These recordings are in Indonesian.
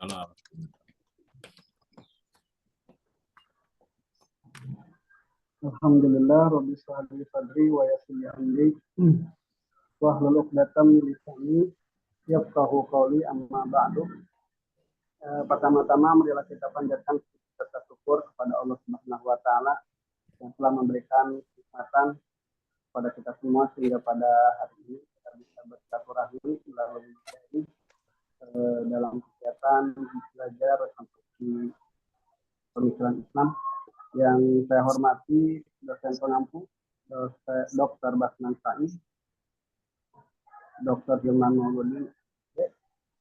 Salam. Alhamdulillah Rabbil sholli sadri wa yassir li amri wahlul 'uqdatam min lisani yafqahu qawli amma ba'du. Pertama-tama marilah kita panjatkan rasa syukur kepada Allah Subhanahu wa taala yang telah memberikan kesempatan kepada kita semua sehingga pada hari ini kita bisa bersilaturahmi melalui ini dalam kegiatan belajar untuk di pemikiran Islam. Yang saya hormati dosen pengampu Dr. Basman Saiz, Dr. Hilman Mauludi,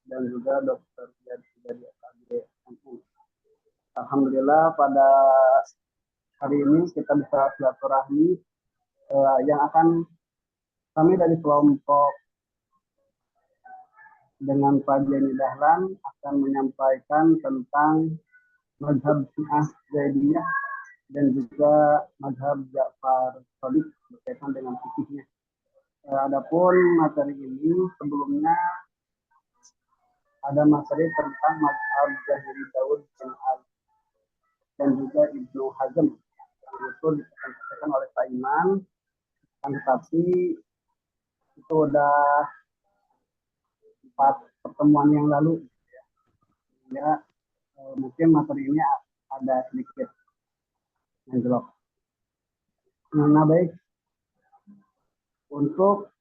dan juga Dr. Yadi SAG MU. Alhamdulillah pada hari ini kita bisa silaturahmi yang akan kami dari kelompok dengan Pak Jenny Dahlan akan menyampaikan tentang mazhab Syiah Zaidiyah dan juga mazhab Ja'far Shadiq berkaitan dengan fikihnya. Adapun materi ini sebelumnya ada materi tentang mazhab Zahiri Daud bin Ali dan juga Ibnu Hazm yang itu disampaikan oleh Pak Iman, tetapi itu udah 4 pertemuan yang lalu. Ya, mungkin materi ini ada sedikit menjelok. Nah, baik. Untuk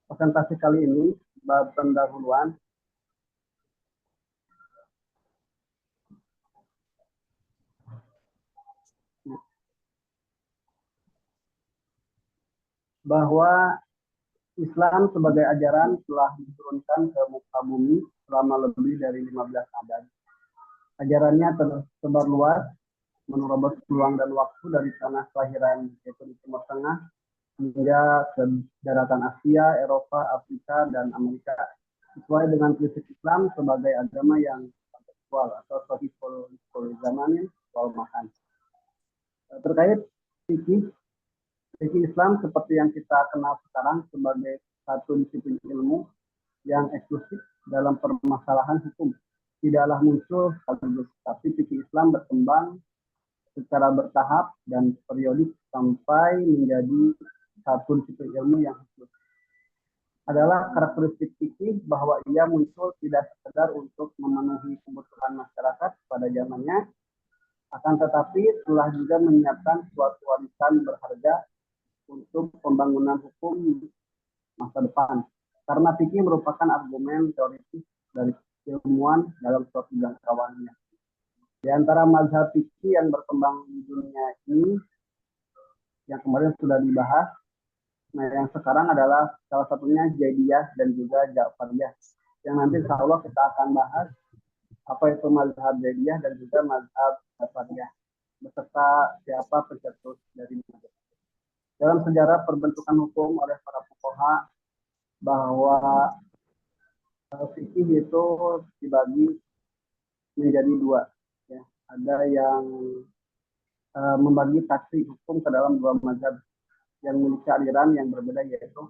presentasi kali ini, bab pendahuluan. Bahwa Islam sebagai ajaran telah diturunkan ke muka bumi selama lebih dari 15 abad. Ajarannya tersebar luas, menerobos peluang dan waktu dari tanah kelahiran yaitu di Timur Tengah hingga ke daratan Asia, Eropa, Afrika, dan Amerika. Sesuai dengan prinsip Islam sebagai agama yang kontekstual atau sahihul zamanin wal makan. Terkait fikih Islam seperti yang kita kenal sekarang sebagai satu disiplin ilmu yang eksklusif dalam permasalahan hukum. Tidaklah muncul sekaligus, tapi fikih Islam berkembang secara bertahap dan periodik sampai menjadi satu disiplin ilmu yang eksklusif. Adalah karakteristik fikih bahwa ia muncul tidak sekedar untuk memenuhi kebutuhan masyarakat pada zamannya, akan tetapi telah juga menyiapkan suatu warisan berharga untuk pembangunan hukum masa depan. Karena fikih merupakan argumen teoritis dari ilmuwan dalam suatu jangkauannya. Di antara mazhab fikih yang berkembang di dunia ini, yang kemarin sudah dibahas, nah yang sekarang adalah salah satunya Zaidiyah dan juga Ja'fariyah. Yang nanti insya Allah kita akan bahas apa itu mazhab Zaidiyah dan juga mazhab Ja'fariyah, beserta siapa pencetus dari mazhab. Dalam sejarah perbentukan hukum oleh para fuqaha bahwa fikih itu dibagi menjadi 2. Ya. Ada yang membagi taksi hukum ke dalam 2 mazhab yang memiliki aliran yang berbeda, yaitu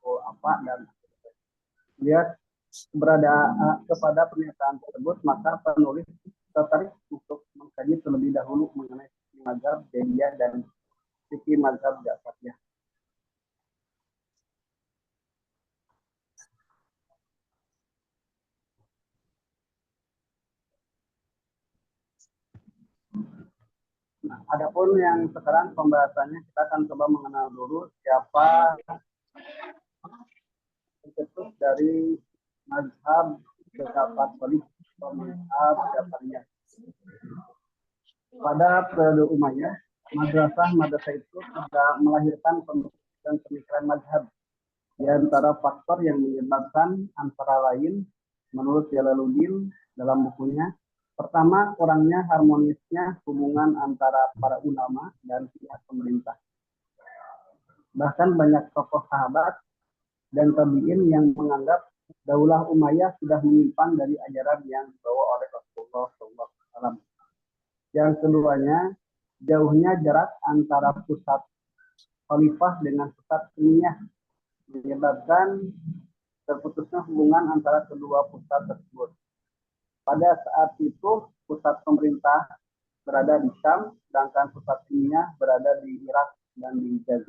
apa dan lihat kepada pernyataan tersebut, maka penulis tertarik untuk mengkaji terlebih dahulu mengenai mazhab Zaidiyah dan fikih mazhab Ja'fariyah. Nah, adapun yang sekarang pembahasannya kita akan coba mengenal dulu siapa pencetus dari mazhab Ja'far Shadiq atau mazhab Ja'fariyah. Pada periode Umayyah, madrasah itu sudah melahirkan pemikiran mazhab. Di antara faktor yang menyebabkan antara lain, menurut Jalaluddin dalam bukunya, pertama, kurangnya harmonisnya hubungan antara para ulama dan pihak pemerintah. Bahkan banyak tokoh sahabat dan tabi'in yang menganggap Daulah Umayyah sudah menyimpan dari ajaran yang dibawa oleh Rasulullah SAW. Yang keduanya, jauhnya jarak antara pusat khalifah dengan pusat Umayyah menyebabkan terputusnya hubungan antara kedua pusat tersebut. pada saat itu pusat pemerintah berada di Syam, sedangkan pusat ininya berada di Irak dan di Hijaz.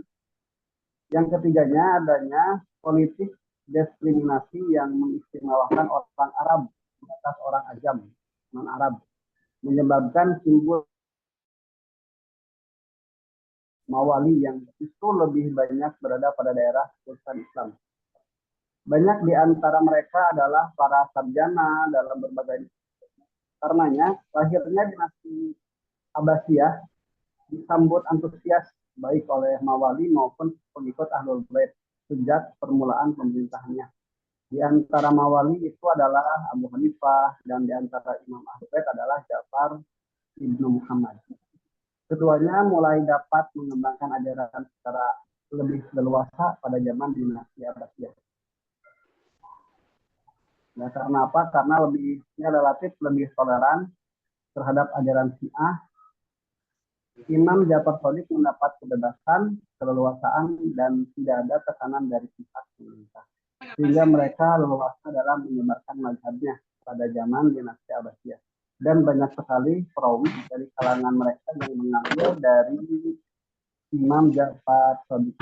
Yang ketiganya adanya politik diskriminasi yang mengistimewakan orang Arab atas orang Ajam, non-Arab, menyebabkan timbul mawali yang justru lebih banyak berada pada daerah urusan Islam. Banyak di antara mereka adalah para sarjana dalam berbagai. Karenanya, lahirnya dinasti Abbasiyah disambut antusias baik oleh Mawali maupun pengikut Ahlul Bait sejak permulaan pemerintahannya. Di antara Mawali itu adalah Abu Hanifah dan di antara Imam Ahlul Bait adalah Ja'far ibnu Muhammad. Keduanya mulai dapat mengembangkan ajaran secara lebih leluasa pada zaman dinasti Abbasiyah. Nah, karena apa? Karena relatif lebih toleran terhadap ajaran Syiah. Imam Ja'far Shadiq mendapat kebebasan, keleluasaan, dan tidak ada tekanan dari pihak pemerintah. Sehingga mereka leluasa dalam menyebarkan mazhabnya pada zaman dinasti Abbasiyah. Dan banyak sekali perawi dari kalangan mereka yang mengambil dari Imam Ja'far Shadiq.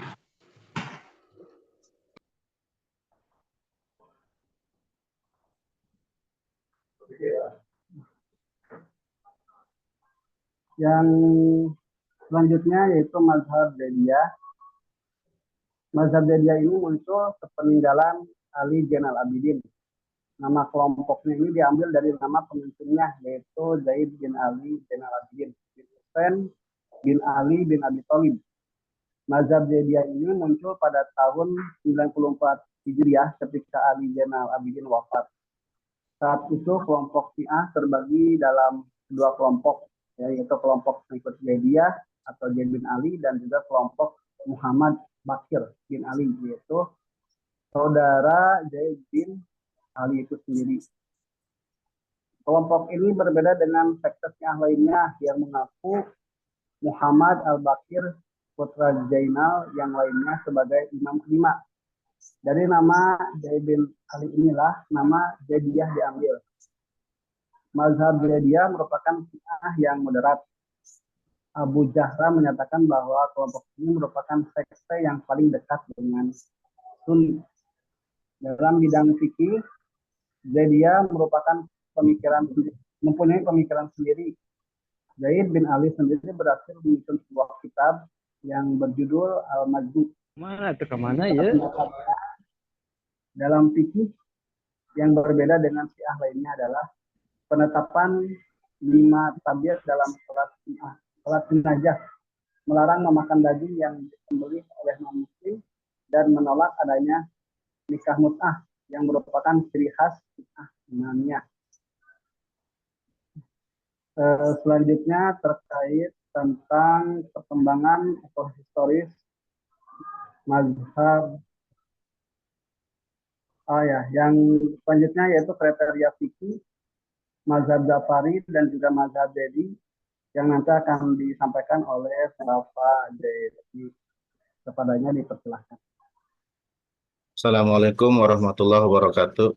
Yang selanjutnya yaitu mazhab Zaidiyah. Mazhab Zaidiyah ini muncul sepeninggalan Ali Zainal Abidin. Nama kelompoknya ini diambil dari nama pemimpinnya, yaitu Zaid bin Ali Zainal Abidin bin Husain bin Ali bin Abi Thalib. Mazhab Zaidiyah ini muncul pada tahun 94 Hijriah ketika Ali Zainal Abidin wafat. Saat itu kelompok Syiah terbagi dalam dua kelompok, yaitu kelompok pengikut Zaidiyah atau Zaid bin Ali dan juga kelompok Muhammad Bakir bin Ali, yaitu saudara Zaid bin Ali itu sendiri. Kelompok ini berbeda dengan sekte Syiah lainnya yang mengaku Muhammad al-Bakir putra Zainal yang lainnya sebagai imam kelima. Dari nama Zaid bin Ali inilah nama Zaidiyah diambil. Mazhab Zaidiyah merupakan Syiah yang moderat. Abu Jahra menyatakan bahwa kelompok ini merupakan sekte yang paling dekat dengan Sunni. Dalam bidang fikih, Zaidiyah mempunyai pemikiran sendiri. Zaid bin Ali sendiri berhasil menyusun sebuah kitab yang berjudul Al-Majmu'. Mana itu kemana ya? Dalam fikih yang berbeda dengan Syiah lainnya adalah penetapan 5 tabiat dalam sholat jenazah, melarang memakan daging yang disembelih oleh non-muslim, dan menolak adanya nikah mut'ah yang merupakan ciri khas Syiah imamiyah. Selanjutnya terkait tentang perkembangan atau historis mazhab. Yang selanjutnya yaitu kriteria fikih mazhab Ja'fari dan juga mazhab Zaidi yang nanti akan disampaikan oleh Bapak Zaidi. Kepadanya dipersilahkan. Assalamualaikum warahmatullahi wabarakatuh.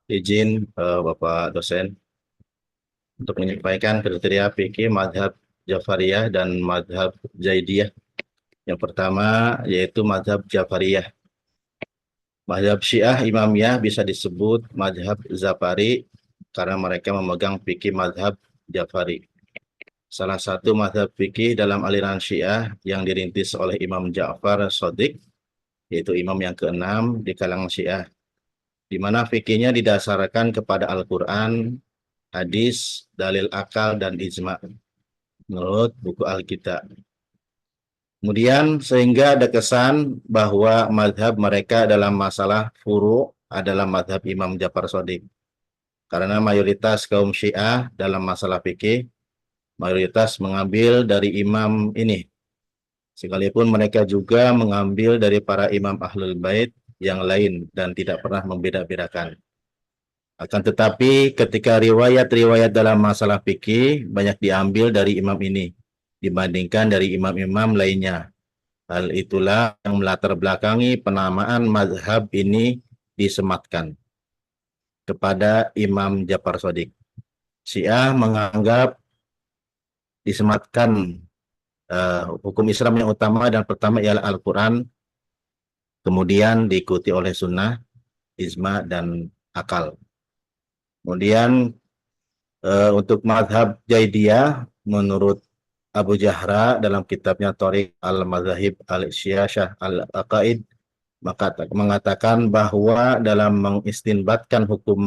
Izin Bapak dosen untuk menyampaikan kriteria fikih mazhab Ja'fariyah dan mazhab Zaidiyah. Yang pertama yaitu mazhab Ja'fariyah. Mazhab Syiah Imamiyah bisa disebut mazhab Zafari karena mereka memegang fikih mazhab Ja'fari. Salah satu mazhab fikih dalam aliran Syiah yang dirintis oleh Imam Ja'far Shadiq, yaitu imam yang keenam di kalangan Syiah, di mana fikihnya didasarkan kepada Al-Quran, hadis, dalil akal, dan ijma' menurut buku Alkitab. Kemudian sehingga ada kesan bahwa mazhab mereka dalam masalah furu' adalah mazhab Imam Ja'far Shadiq. Karena mayoritas kaum Syiah dalam masalah fikih, mayoritas mengambil dari imam ini. Sekalipun mereka juga mengambil dari para imam Ahlul Bait yang lain dan tidak pernah membeda-bedakan. Akan tetapi ketika riwayat-riwayat dalam masalah fikih banyak diambil dari imam ini dibandingkan dari imam-imam lainnya. Hal itulah yang melatar belakangi penamaan mazhab ini disematkan. kepada Imam Ja'far Shadiq. Syiah menganggap disematkan hukum Islam yang utama dan pertama ialah Al-Quran, kemudian diikuti oleh sunnah, ijma, dan akal. Kemudian untuk madhab Jaidiyah, menurut Abu Jahra dalam kitabnya Thariq al-Mazahib al-Syiah al-Aqaid, mengatakan bahwa dalam mengistinbatkan hukum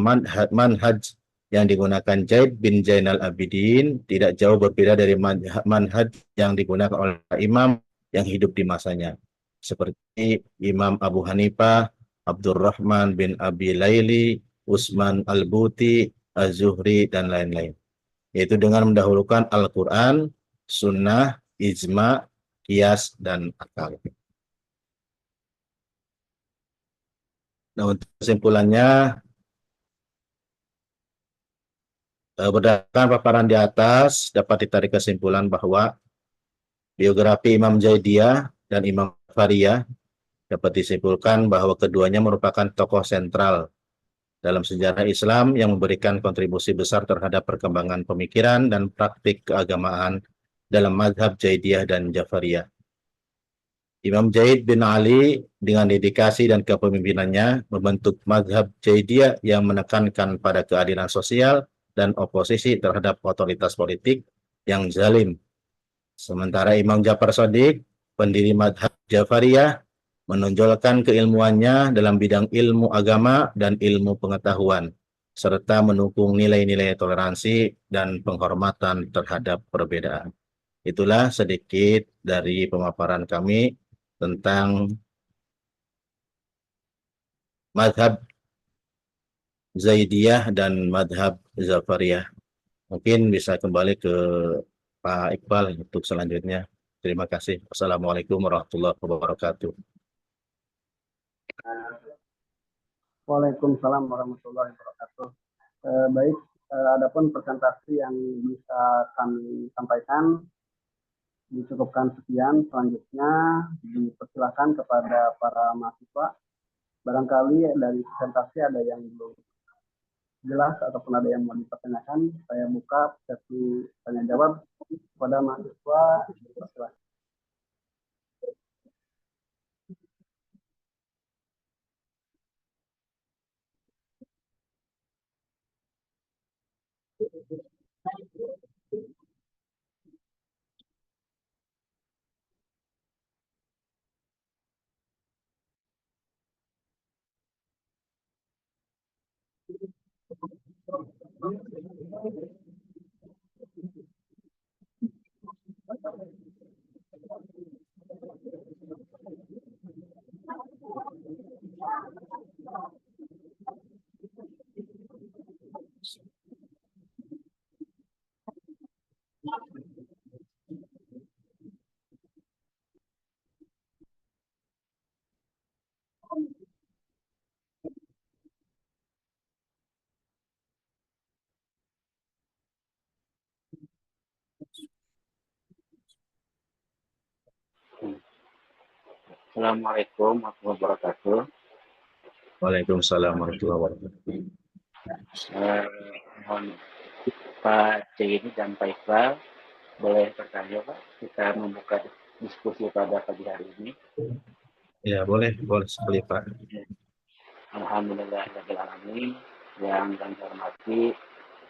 manhaj yang digunakan Zaid bin Zainal Abidin tidak jauh berbeda dari manhaj yang digunakan oleh imam yang hidup di masanya, seperti Imam Abu Hanifah, Abdurrahman bin Abi Laili, Utsman al-Buti, Az-Zuhri, dan lain-lain. Yaitu dengan mendahulukan Al-Quran, Sunnah, Ijma, Qiyas, dan Akal. Nah, untuk kesimpulannya, berdasarkan paparan di atas, dapat ditarik kesimpulan bahwa biografi Imam Zaidiyah dan Imam Faria dapat disimpulkan bahwa keduanya merupakan tokoh sentral dalam sejarah Islam yang memberikan kontribusi besar terhadap perkembangan pemikiran dan praktik keagamaan dalam mazhab Zaidiyah dan Jafariyah. Imam Zaid bin Ali dengan dedikasi dan kepemimpinannya membentuk mazhab Zaidiyah yang menekankan pada keadilan sosial dan oposisi terhadap otoritas politik yang zalim. Sementara Imam Ja'far Shadiq, pendiri mazhab Jafariyah, menonjolkan keilmuannya dalam bidang ilmu agama dan ilmu pengetahuan, serta mendukung nilai-nilai toleransi dan penghormatan terhadap perbedaan. Itulah sedikit dari pemaparan kami tentang madhab Zaidiyah dan madhab Zafariyah. Mungkin bisa kembali ke Pak Iqbal untuk selanjutnya. Terima kasih. Wassalamualaikum warahmatullahi wabarakatuh. Waalaikumsalam warahmatullahi wabarakatuh. Baik, adapun presentasi yang bisa kami sampaikan dicukupkan sekian. Selanjutnya dipersilakan kepada para mahasiswa. Barangkali dari presentasi ada yang belum jelas ataupun ada yang mau dipertanyakan, saya buka sesi tanya jawab kepada mahasiswa. Persilakan. Assalamualaikum warahmatullahi wabarakatuh. Waalaikumsalam warahmatullahi wabarakatuh. Mohon Pak Cini dan Pak Iqbal boleh bertanya Pak, kita membuka diskusi pada pagi hari ini. Ya, boleh sekali Pak. Alhamdulillahirrahmanirrahim. Yang kami hormati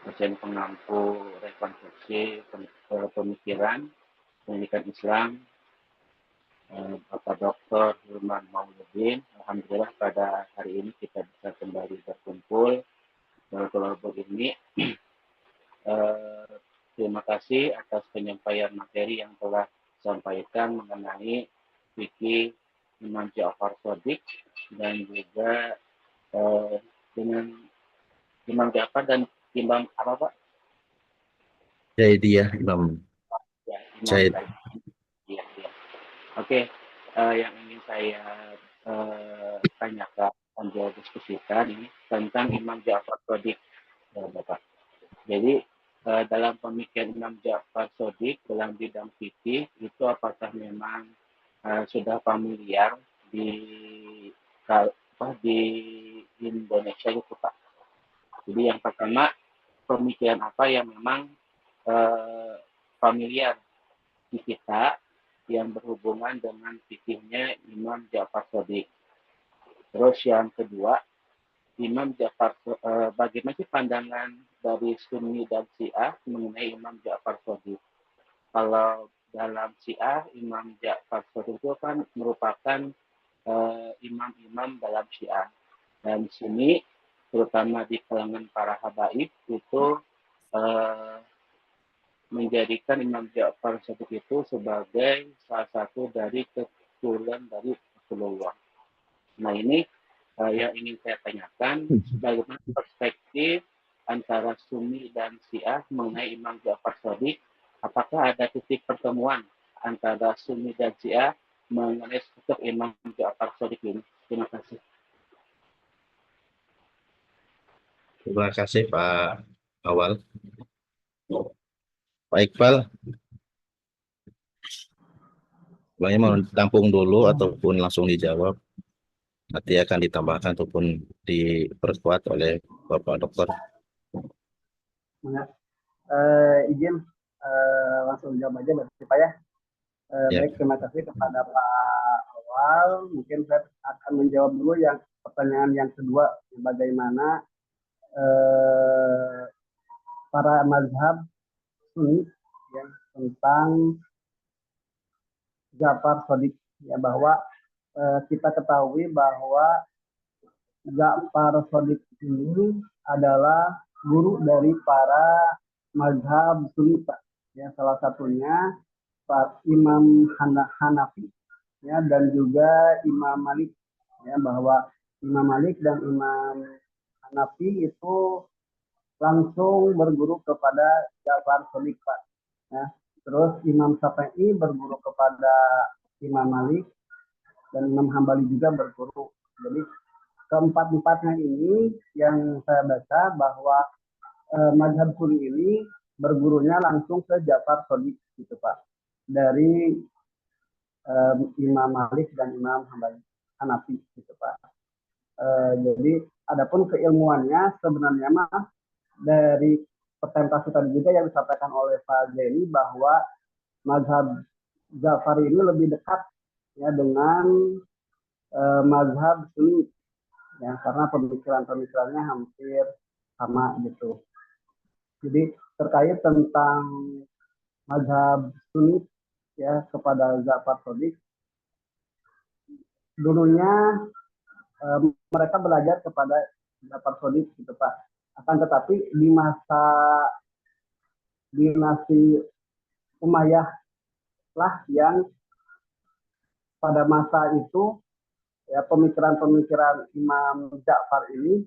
dosen pengampu rekonstruksi pemikiran pendidikan Islam, Bapak Dr. Hilman Mauludin. Alhamdulillah pada hari ini kita bisa kembali berkumpul kelompok ini. Terima kasih atas penyampaian materi yang telah disampaikan mengenai fikih Imam Ja'far Shadiq dan juga dengan Imam Ja'far dan Imam apa Pak? Zaidiyah, Imam Ya, Imam Zaid. Ya. Oke, yang ingin saya tanyakan sambil diskusikan ini tentang Imam Ja'far Shadiq, Bapak. Jadi dalam pemikiran Imam Ja'far Shadiq dalam bidang fikih itu apakah memang sudah familiar di Indonesia itu Pak? Jadi yang pertama, pemikiran apa yang memang familiar di kita yang berhubungan dengan fikihnya Imam Ja'far Shadiq. Terus yang kedua, Imam Ja'far, bagaimana sih pandangan dari Sunni dan Syiah mengenai Imam Ja'far Shadiq? Kalau dalam Syiah, Imam Ja'far Shadiq itu kan merupakan imam-imam dalam Syiah. Dan di sini, terutama di kalangan para habaib, itu menjadikan Imam Ja'far Shadiq itu sebagai salah satu dari keturunan dari Rasulullah. Nah ini yang ingin saya tanyakan, bagaimana perspektif antara Sunni dan Syiah mengenai Imam Ja'far Shadiq? Apakah ada titik pertemuan antara Sunni dan Syiah mengenai sosok Imam Ja'far Shadiq ini? Terima kasih. Terima kasih Pak Awal. Pak Iqbal, semuanya mau ditampung dulu ataupun langsung dijawab? Nanti akan ditambahkan ataupun diperkuat oleh Bapak Dokter. Izin langsung jawab aja berarti Pak ya. Baik, terima kasih kepada Pak Awal. Mungkin saya akan menjawab dulu yang pertanyaan yang kedua, bagaimana para mazhab Sunni ya, tentang Ja'far Shadiq, ya, bahwa kita ketahui bahwa Ja'far Shadiq ini adalah guru dari para mazhab Sunni, ya, salah satunya Pak Imam Hanafi, ya, dan juga Imam Malik, ya, bahwa Imam Malik dan Imam Hanafi itu langsung berguru kepada Ja'far Shadiq, Pak. Ya. Terus Imam Syafi'i berguru kepada Imam Malik dan Imam Hambali juga berguru. Jadi keempat-empatnya ini yang saya baca bahwa mazhab Sunni ini bergurunya langsung ke Ja'far Shadiq gitu Pak. Dari Imam Malik dan Imam Hanafi gitu Pak. Jadi adapun keilmuannya sebenarnya mah dari presentasi tadi juga yang disampaikan oleh Pak Zaini bahwa mazhab Ja'fari ini lebih dekat ya dengan mazhab Sunni ya, karena pemikiran-pemikirannya hampir sama gitu. Jadi terkait tentang mazhab Sunni ya kepada Ja'far Shadiq, dulunya mereka belajar kepada Ja'far Shadiq gitu Pak. Akan tetapi di masa dinasti Umayyah lah yang pada masa itu ya pemikiran-pemikiran Imam Ja'far ini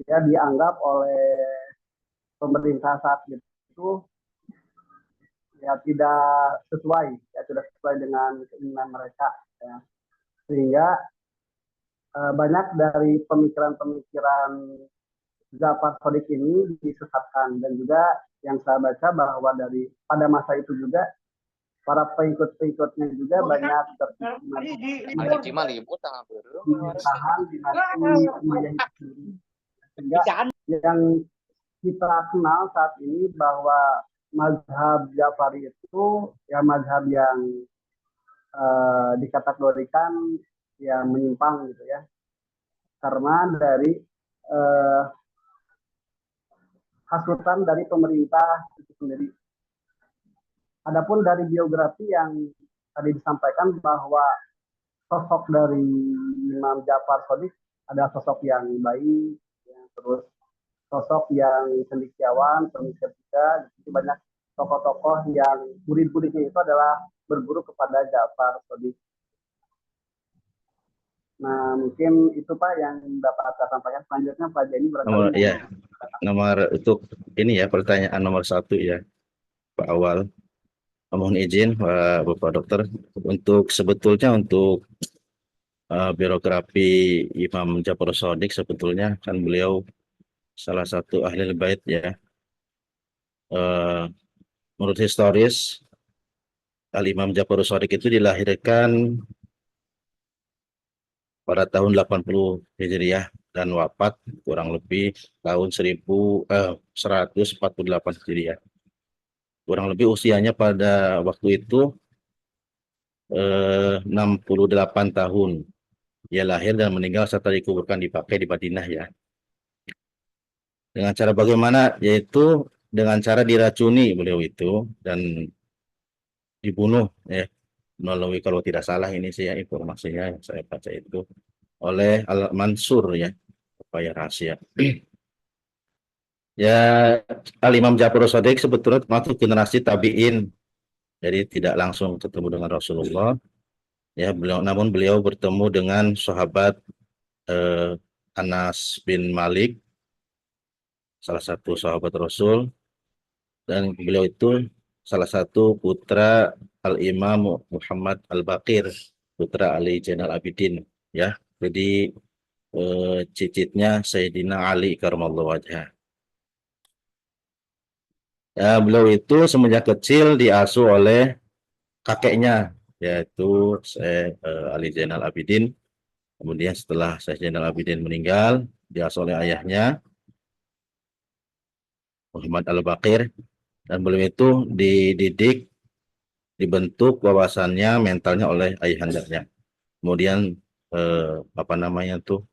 ya dianggap oleh pemerintah saat itu ya tidak sesuai dengan keinginan mereka ya. Sehingga banyak dari pemikiran-pemikiran Ja'far Shadiq ini disesatkan, dan juga yang saya baca bahwa pada masa itu juga para pengikut-pengikutnya juga banyak tertahan dinasti Umayyah itu sendiri. Sehingga yang kita kenal saat ini bahwa mazhab Ja'fari itu ya mazhab yang dikategorikan ya menyimpang gitu ya, karena dari hasutan dari pemerintah itu sendiri. Adapun dari biografi yang tadi disampaikan bahwa sosok dari Imam Ja'far Shadiq ada sosok yang baik, ya, terus sosok yang cendekiawan, pemikir juga. Jadi banyak tokoh-tokoh yang murid-muridnya itu adalah berguru kepada Ja'far Shadiq. Nah, mungkin itu Pak yang dapat saya sampaikan. Selanjutnya Pak Jenny nomor untuk ini ya, pertanyaan nomor 1 ya Pak Awal. Mohon izin Bapak Dokter, untuk sebetulnya untuk biografi Imam Ja'far Shadiq, sebetulnya kan beliau salah satu ahli bait ya. Menurut historis, Al-Imam Ja'far Shadiq itu dilahirkan pada tahun 80 Hijriah dan wafat kurang lebih tahun 148 Hijriah. Kurang lebih usianya pada waktu itu 68 tahun. Ia lahir dan meninggal serta dikuburkan dipakai di Madinah ya. Dengan cara bagaimana? Yaitu dengan cara diracuni beliau itu dan dibunuh ya, melalui kalau tidak salah ini sih ya informasinya yang saya baca itu oleh Al-Mansur ya, upaya rahasia. Ya, Al-Imam Ja'far Shadiq sebetulnya termasuk generasi tabi'in, jadi tidak langsung ketemu dengan Rasulullah. Ya, namun beliau bertemu dengan sahabat eh, Anas bin Malik, salah satu sahabat Rasul, dan beliau itu salah satu putra Al-Imam Muhammad Al-Baqir, putra Ali Zainal Abidin, ya. Jadi cicitnya Sayyidina Ali karramallahu wajhah. Ya, beliau itu semenjak kecil diasuh oleh kakeknya, yaitu Ali Zainal Abidin. Kemudian setelah Syekh Zainal Abidin meninggal, diasuh oleh ayahnya Muhammad Al-Baqir, dan beliau itu dididik, dibentuk wawasannya, mentalnya oleh ayahandanya. Kemudian apa namanya tuh,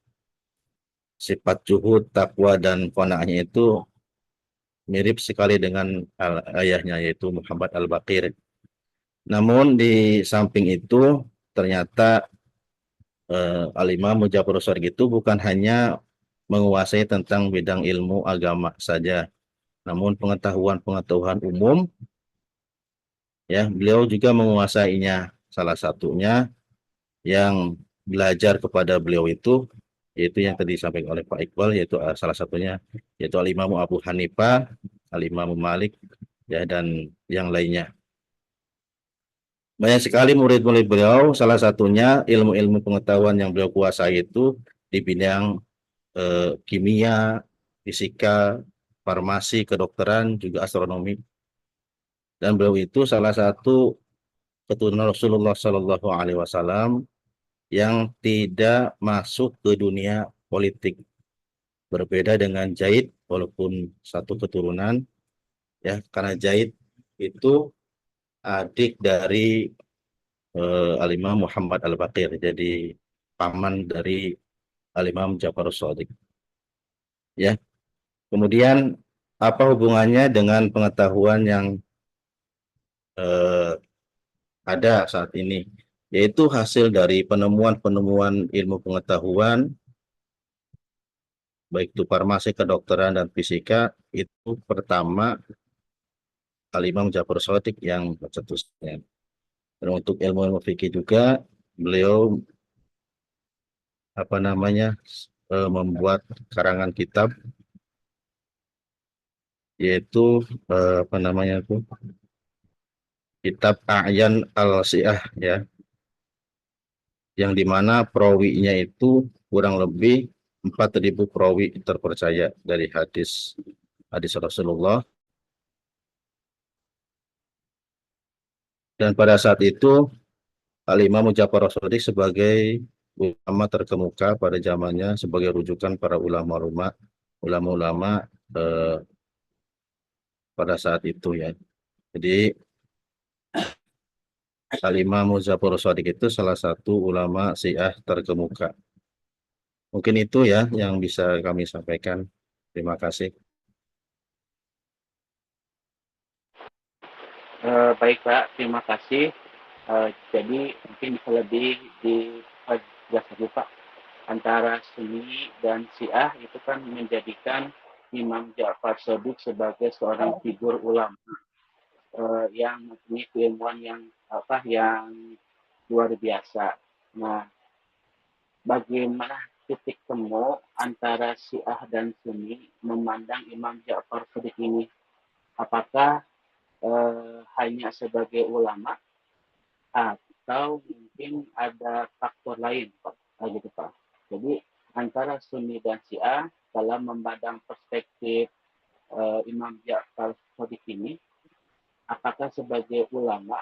sifat zuhud, takwa dan qanaahnya itu mirip sekali dengan ayahnya yaitu Muhammad Al-Baqir. Namun di samping itu ternyata Al-Imam Ja'far Shadiq itu bukan hanya menguasai tentang bidang ilmu agama saja, namun pengetahuan-pengetahuan umum ya beliau juga menguasainya. Salah satunya yang belajar kepada beliau itu yaitu yang tadi disampaikan oleh Pak Iqbal, yaitu salah satunya yaitu Al-Imam Abu Hanifah, Al-Imam Malik ya, dan yang lainnya. Banyak sekali murid-murid beliau, salah satunya ilmu-ilmu pengetahuan yang beliau kuasai itu di bidang kimia, fisika, farmasi, kedokteran, juga astronomi. Dan beliau itu salah satu keturunan Rasulullah Shallallahu Alaihi Wasallam yang tidak masuk ke dunia politik. Berbeda dengan Zaid, walaupun satu keturunan, ya, karena Zaid itu adik dari Al-Imam Muhammad Al-Baqir, jadi paman dari Al-Imam Ja'far Shadiq. Ya, kemudian apa hubungannya dengan pengetahuan yang eh, ada saat ini? Yaitu hasil dari penemuan-penemuan ilmu pengetahuan, baik itu farmasi, kedokteran, dan fisika, itu pertama Al-Imam Ja'far Shadiq yang mencetusnya. Dan untuk ilmu-ilmu fikih juga, beliau apa namanya membuat karangan kitab, yaitu apa namanya itu kitab A'yan al-Syiah ya, yang dimana perawinya itu kurang lebih 4.000 perawi terpercaya dari hadis hadis Rasulullah. Dan pada saat itu Al-Imam Ja'far Shadiq sebagai ulama terkemuka pada zamannya, sebagai rujukan para ulama-ulama pada saat itu ya. Jadi Al-Imam Ja'far Shadiq itu salah satu ulama Syiah terkemuka. Mungkin itu ya yang bisa kami sampaikan. Terima kasih. Baik Pak, terima kasih. Jadi mungkin bisa lebih dijelaskan dulu Pak, antara Sunni dan Syiah itu kan menjadikan Imam Ja'far Shadiq sebagai seorang figur ulama yang mempunyai keilmuan yang luar biasa. Nah, bagaimana titik temu antara Syiah dan Sunni memandang Imam Ja'far Shadiq ini? Apakah hanya sebagai ulama atau mungkin ada faktor lain Pak? Gitu Pak. Jadi antara Sunni dan Syiah dalam memandang perspektif Imam Ja'far Shadiq ini, apakah sebagai ulama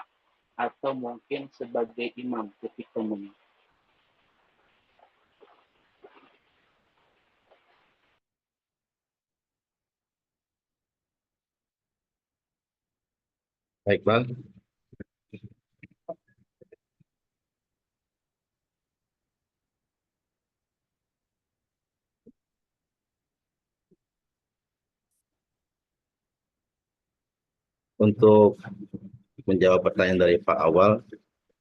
atau mungkin sebagai imam titik temunya? Baik, Bang. Untuk menjawab pertanyaan dari Pak Awal,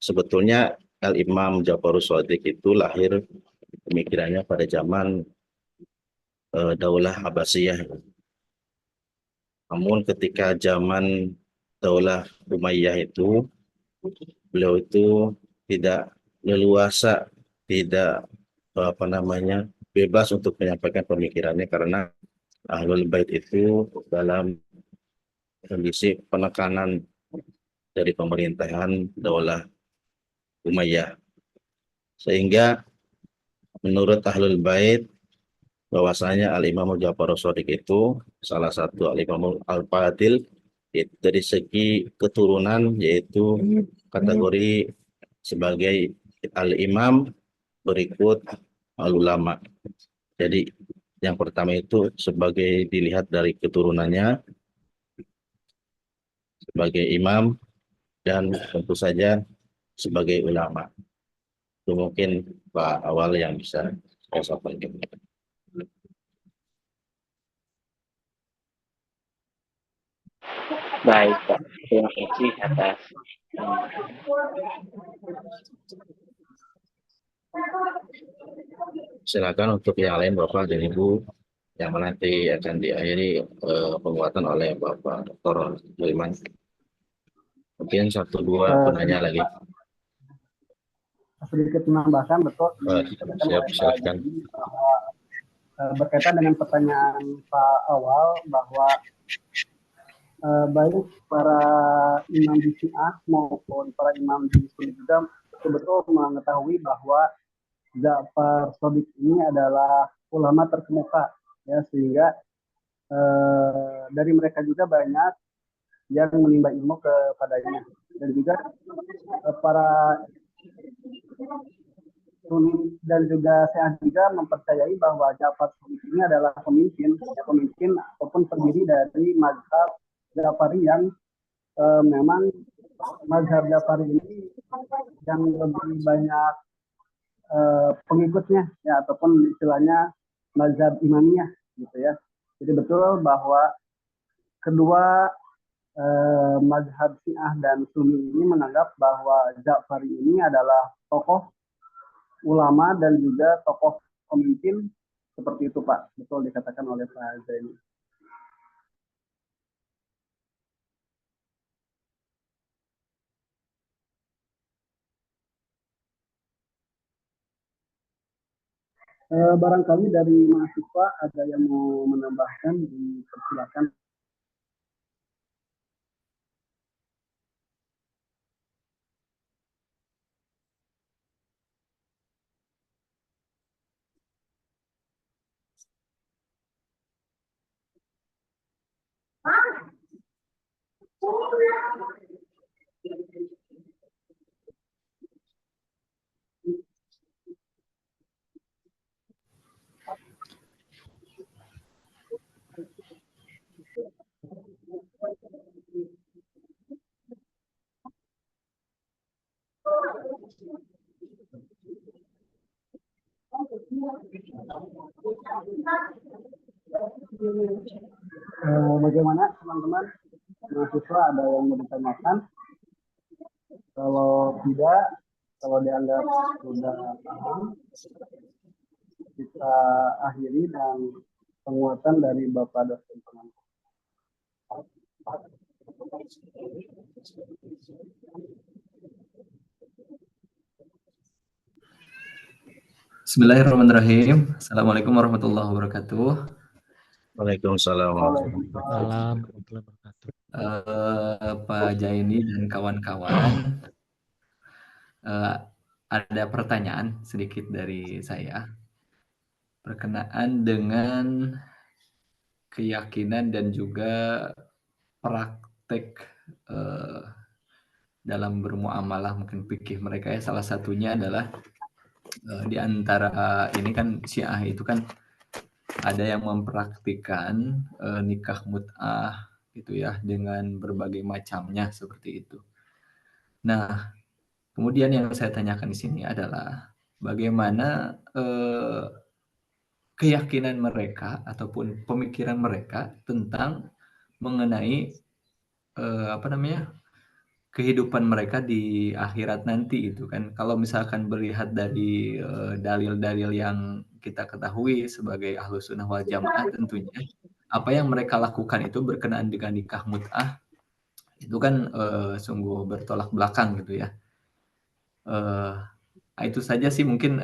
sebetulnya Al-Imam Jafarus Shadiq itu lahir pemikirannya pada zaman Daulah Abbasiyah. Namun ketika zaman Daulah Umayyah itu, beliau itu tidak leluasa, tidak bebas untuk menyampaikan pemikirannya karena Ahlul Bait itu dalam kondisi penekanan dari pemerintahan Daulah Umayyah. Sehingga menurut Ahlul Bait bahwasanya Al-Imam Ja'far Shadiq itu salah satu Al-Imam Al-Fadil dari segi keturunan, yaitu kategori sebagai Al-Imam, berikut Al-Ulama. Jadi yang pertama itu sebagai dilihat dari keturunannya sebagai imam, dan tentu saja sebagai ulama. Itu mungkin Pak Awal yang bisa saya sampaikan. Baik, Pak. Terima kasih atas Silakan untuk yang lain Bapak dan Ibu yang nanti akan diakhiri penguatan oleh Bapak Dr. Buiman. Mungkin satu dua penanya lagi. Sedikit menambahkan, betul Siap, silakan. Berkaitan dengan pertanyaan Pak Awal bahwa baik para imam di Syiah maupun para imam di Sunni juga betul-betul mengetahui bahwa Ja'far Shadiq ini adalah ulama terkemuka, ya, sehingga dari mereka juga banyak yang menimba ilmu kepadanya, dan juga para Sunni dan juga Syiah juga mempercayai bahwa Ja'far Shadiq ini adalah pemimpin ataupun pendiri dari mazhab Ja'fari yang memang mazhab Ja'fari ini yang lebih banyak pengikutnya, ya, ataupun istilahnya mazhab imamiyah gitu ya. Jadi betul bahwa kedua mazhab Syiah dan Sunni ini menganggap bahwa Ja'fari ini adalah tokoh ulama dan juga tokoh pemimpin, seperti itu Pak. Betul dikatakan oleh Pak Zaini. Barangkali dari mahasiswa ada yang mau menambahkan, dipersilakan. Bagaimana teman-teman mahasiswa, ada yang mau ditanyakan? Kalau tidak, kalau dianggap sudah paham, kita akhiri dan penguatan dari Bapak dosen pengampu. Bismillahirrahmanirrahim. Assalamualaikum warahmatullahi wabarakatuh. Waalaikumsalam. Pak Jaini dan kawan-kawan, ada pertanyaan sedikit dari saya berkenaan dengan keyakinan dan juga praktek dalam bermuamalah, mungkin fikih mereka ya. Salah satunya adalah di antara ini kan Syiah itu kan ada yang mempraktikkan nikah mut'ah gitu ya, dengan berbagai macamnya seperti itu. Nah, kemudian yang saya tanyakan di sini adalah bagaimana keyakinan mereka ataupun pemikiran mereka tentang mengenai apa namanya, kehidupan mereka di akhirat nanti itu kan. Kalau misalkan melihat dari dalil-dalil yang kita ketahui sebagai Ahlus Sunnah wal Jamaah, tentunya apa yang mereka lakukan itu berkenaan dengan nikah mut'ah itu kan sungguh bertolak belakang gitu ya. Itu saja sih mungkin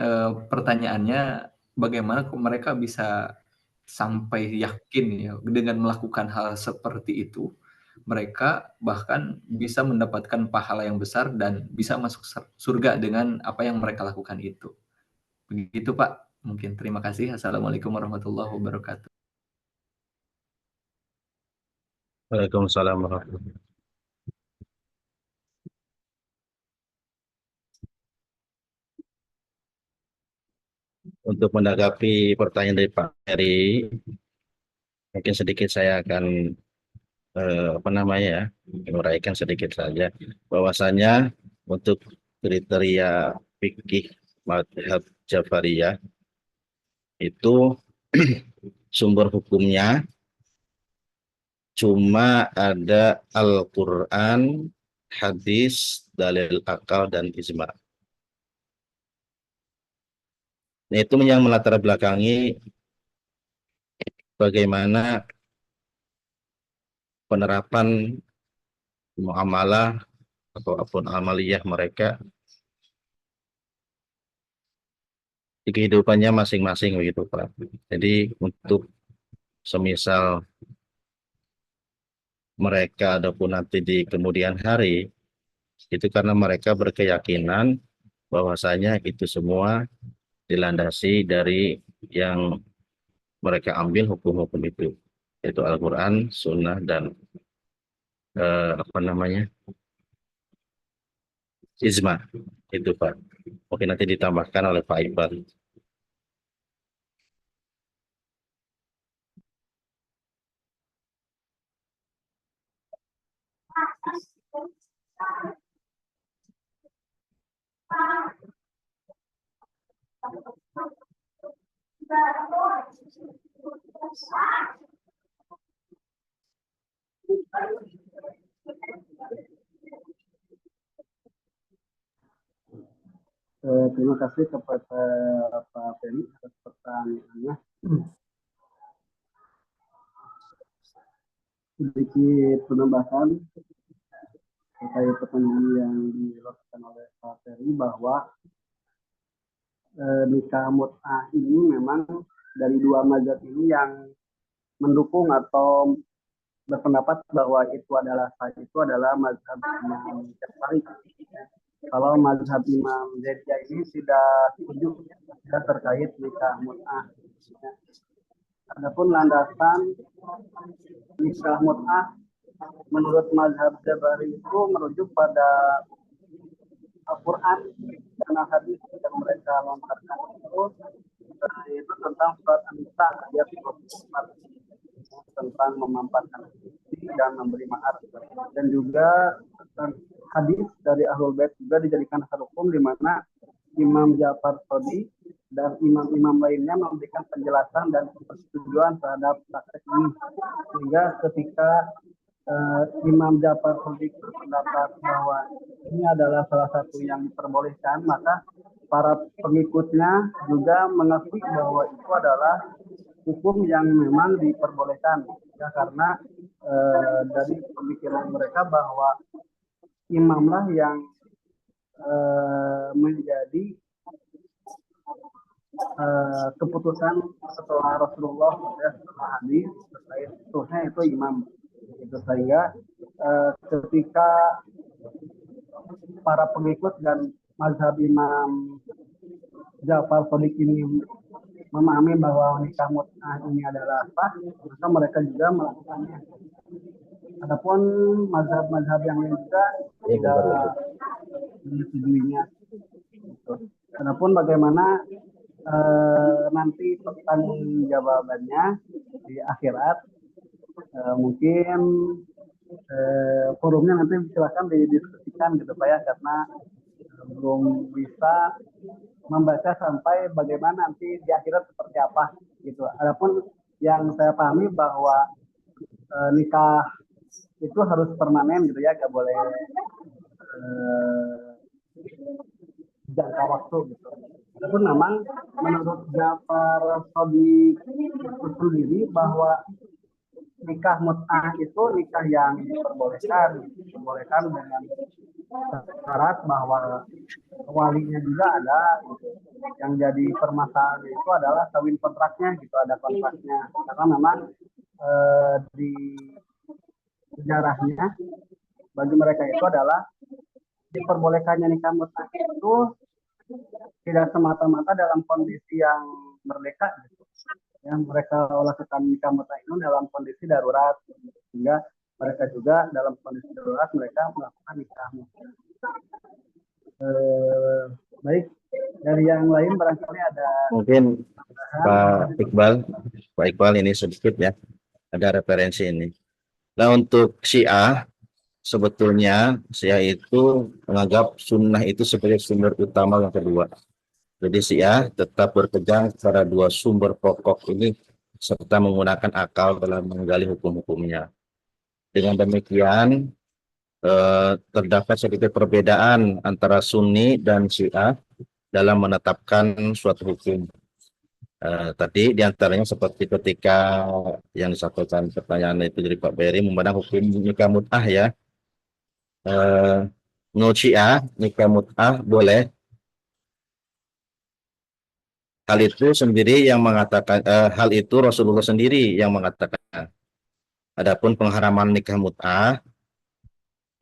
pertanyaannya, bagaimana mereka bisa sampai yakin ya dengan melakukan hal seperti itu, mereka bahkan bisa mendapatkan pahala yang besar dan bisa masuk surga dengan apa yang mereka lakukan itu. Begitu Pak, mungkin terima kasih. Assalamualaikum warahmatullahi wabarakatuh. Waalaikumsalam warahmatullahi wabarakatuh. Untuk menanggapi pertanyaan dari Pak Heri, mungkin sedikit saya akan apa namanya ya, menguraikan sedikit saja bahwasanya untuk kriteria fikih mazhab Jafariyah itu sumber hukumnya cuma ada Al-Quran, hadis, dalil akal, dan ijma. Nah, itu yang melatar belakangi bagaimana penerapan muamalah ataupun amaliyah mereka di kehidupannya masing-masing begitu Pak. Jadi untuk semisal mereka ataupun nanti di kemudian hari itu karena mereka berkeyakinan bahwasanya itu semua dilandasi dari yang mereka ambil hukum-hukum itu, yaitu Al-Quran, Sunnah, dan apa namanya, ijma. Itu Pak. Mungkin nanti ditambahkan oleh Pak Iqbal. Terima kasih kepada Pak Ferry atas pertanyaannya. Sedikit penambahan terkait pertanyaan yang dilakukan oleh Pak Ferry bahwa nikah mut'ah ini memang dari dua mazhab ini yang mendukung atau berpendapat bahwa itu adalah mazhab Imam Jafari. Kalau mazhab Imam Zaidiyah ini tidak setuju terkait nikah mut'ah. Adapun landasan nikah mut'ah menurut mazhab Jafari itu merujuk pada Al-Quran dan hadis yang mereka lontarkan itu tentang surat An-Nisa ayat 24 tentang memampatkan istri dan memberi mahar, dan juga hadis dari Ahlul Bait juga dijadikan dasar hukum di mana Imam Ja'far Shadiq dan imam-imam lainnya memberikan penjelasan dan persetujuan terhadap praktek ini, sehingga ketika Imam Ja'far Shadiq berpendapat bahwa ini adalah salah satu yang diperbolehkan, maka para pengikutnya juga mengakui bahwa itu adalah hukum yang memang diperbolehkan, ya, karena dari pemikiran mereka bahwa imamlah yang menjadi keputusan setelah Rasulullah, ya, setelah hadis terkait seterusnya itu imam. Itu sehingga ketika para pengikut dan mazhab Imam Ja'far Shadiq ini memahami bahwa nikah mut'ah ini adalah sah, maka mereka juga melakukannya. Adapun mazhab-mazhab yang lain juga tidak menyetujuinya. Adapun bagaimana nanti pertanggung jawabannya di akhirat, Mungkin forumnya nanti silakan didiskusikan gitu Pak ya, karena belum bisa membaca sampai bagaimana nanti di akhirat seperti apa gitu. Adapun yang saya pahami bahwa nikah itu harus permanen gitu ya, gak boleh jangka waktu gitu. Adapun memang menurut Jafar Sodik itu sendiri bahwa nikah mut'ah itu nikah yang diperbolehkan dengan syarat bahwa walinya juga ada gitu. Yang jadi permasalahan itu adalah kawin kontraknya gitu, ada kontraknya karena memang di sejarahnya bagi mereka itu adalah diperbolehkannya nikah mut'ah itu tidak semata-mata dalam kondisi yang merdeka gitu. Yang mereka lakukan nikah mut'ah itu dalam kondisi darurat sehingga mereka juga dalam kondisi darurat mereka melakukan nikah mut'ah. Baik, dari yang lain barangkali ada Mungkin Pak Iqbal ini sedikit ya, ada referensi ini. Nah untuk Syiah, sebetulnya Syiah itu menganggap sunnah itu sebagai sumber utama yang kedua. Jadi Syiah tetap berpegang pada dua sumber pokok ini serta menggunakan akal dalam menggali hukum-hukumnya. Dengan demikian terdapat sedikit perbedaan antara Sunni dan Syiah dalam menetapkan suatu hukum. Tadi diantaranya seperti ketika yang disampaikan pertanyaan itu dari Pak Beri memandang hukum nikah mut'ah ya. Menurut Syiah nikah mut'ah boleh. Hal itu sendiri yang mengatakan hal itu Rasulullah sendiri yang mengatakan. Adapun pengharaman nikah mut'ah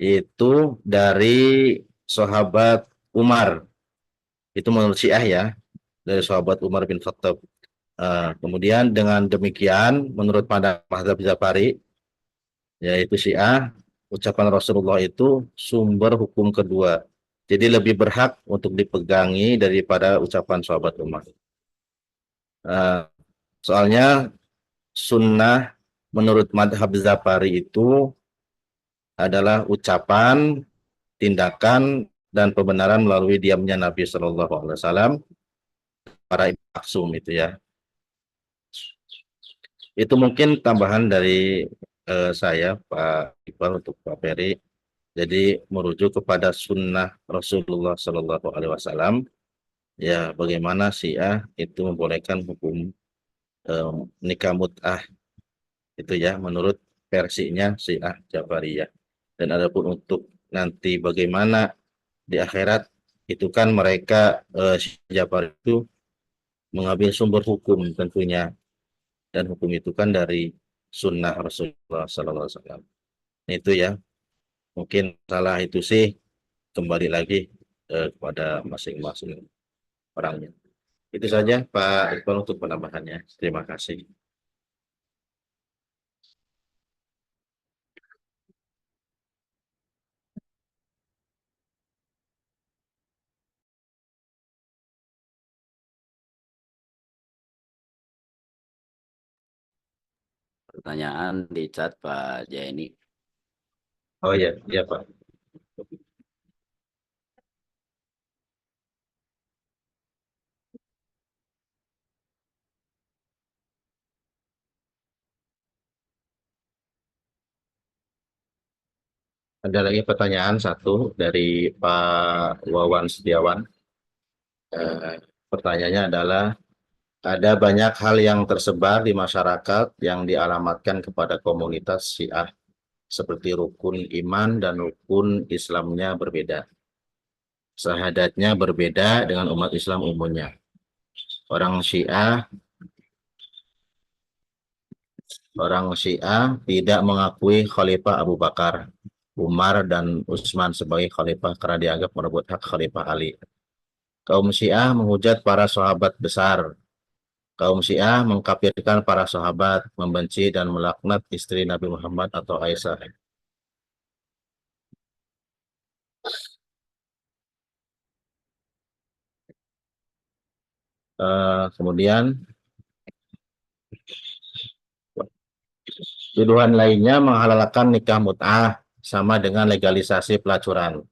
itu dari sahabat Umar. Itu menurut Syiah ya, dari sahabat Umar bin Khattab. Kemudian dengan demikian menurut pada mazhab Jafari yaitu Syiah, ucapan Rasulullah itu sumber hukum kedua. Jadi lebih berhak untuk dipegangi daripada ucapan sahabat Umar. Soalnya sunnah menurut madhab Zafari itu adalah ucapan, tindakan, dan pembenaran melalui diamnya Nabi Shallallahu Alaihi Wasallam para maksum itu ya. Itu mungkin tambahan dari saya Pak Iqbal untuk Pak Ferry. Jadi merujuk kepada sunnah Rasulullah Shallallahu Alaihi Wasallam ya bagaimana Syiah itu membolehkan hukum nikah mut'ah itu ya menurut versinya Syiah Jabariyah. Dan adapun untuk nanti bagaimana di akhirat itu kan mereka Jabar itu mengambil sumber hukum tentunya dan hukum itu kan dari sunnah Rasulullah Sallallahu Alaihi Wasallam. Itu ya mungkin salah itu sih kembali lagi kepada masing-masing orangnya. Itu saja Pak Iqbal untuk penambahannya. Terima kasih. Pertanyaan di chat Pak Jaini. Oh iya, iya Pak. Ada lagi pertanyaan satu dari Pak Wawan Setiawan. Pertanyaannya adalah, ada banyak hal yang tersebar di masyarakat yang dialamatkan kepada komunitas Syiah, seperti rukun iman dan rukun Islamnya berbeda. Syahadatnya berbeda dengan umat Islam umumnya. Orang Syiah tidak mengakui Khalifah Abu Bakar, Umar, dan Utsman sebagai khalifah karena dianggap merebut hak Khalifah Ali. Kaum Syiah menghujat para sahabat besar. Kaum Syiah mengkafirkan para sahabat, membenci dan melaknat istri Nabi Muhammad atau Aisyah. Kemudian Tuduhan lainnya menghalalkan nikah mut'ah sama dengan legalisasi pelacuran.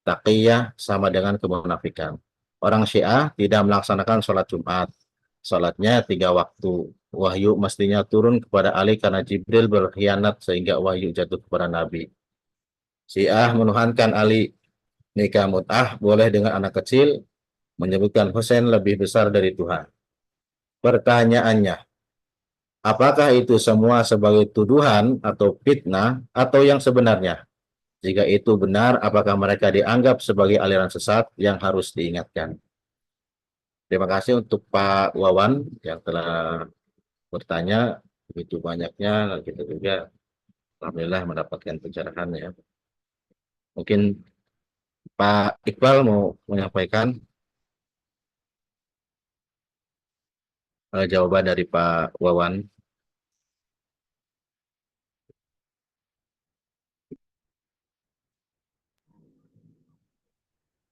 Taqiyah sama dengan kemunafikan. Orang Syiah tidak melaksanakan sholat Jumat. Sholatnya 3 waktu. Wahyu mestinya turun kepada Ali karena Jibril berkhianat sehingga wahyu jatuh kepada Nabi. Syiah menuhankan Ali. Nikah mut'ah boleh dengan anak kecil, menyebutkan Husain lebih besar dari Tuhan. Pertanyaannya, apakah itu semua sebagai tuduhan atau fitnah atau yang sebenarnya? Jika itu benar, apakah mereka dianggap sebagai aliran sesat yang harus diingatkan? Terima kasih untuk Pak Wawan yang telah bertanya begitu banyaknya, dan kita juga alhamdulillah mendapatkan pencerahan ya. Mungkin Pak Iqbal mau menyampaikan jawaban dari Pak Wawan.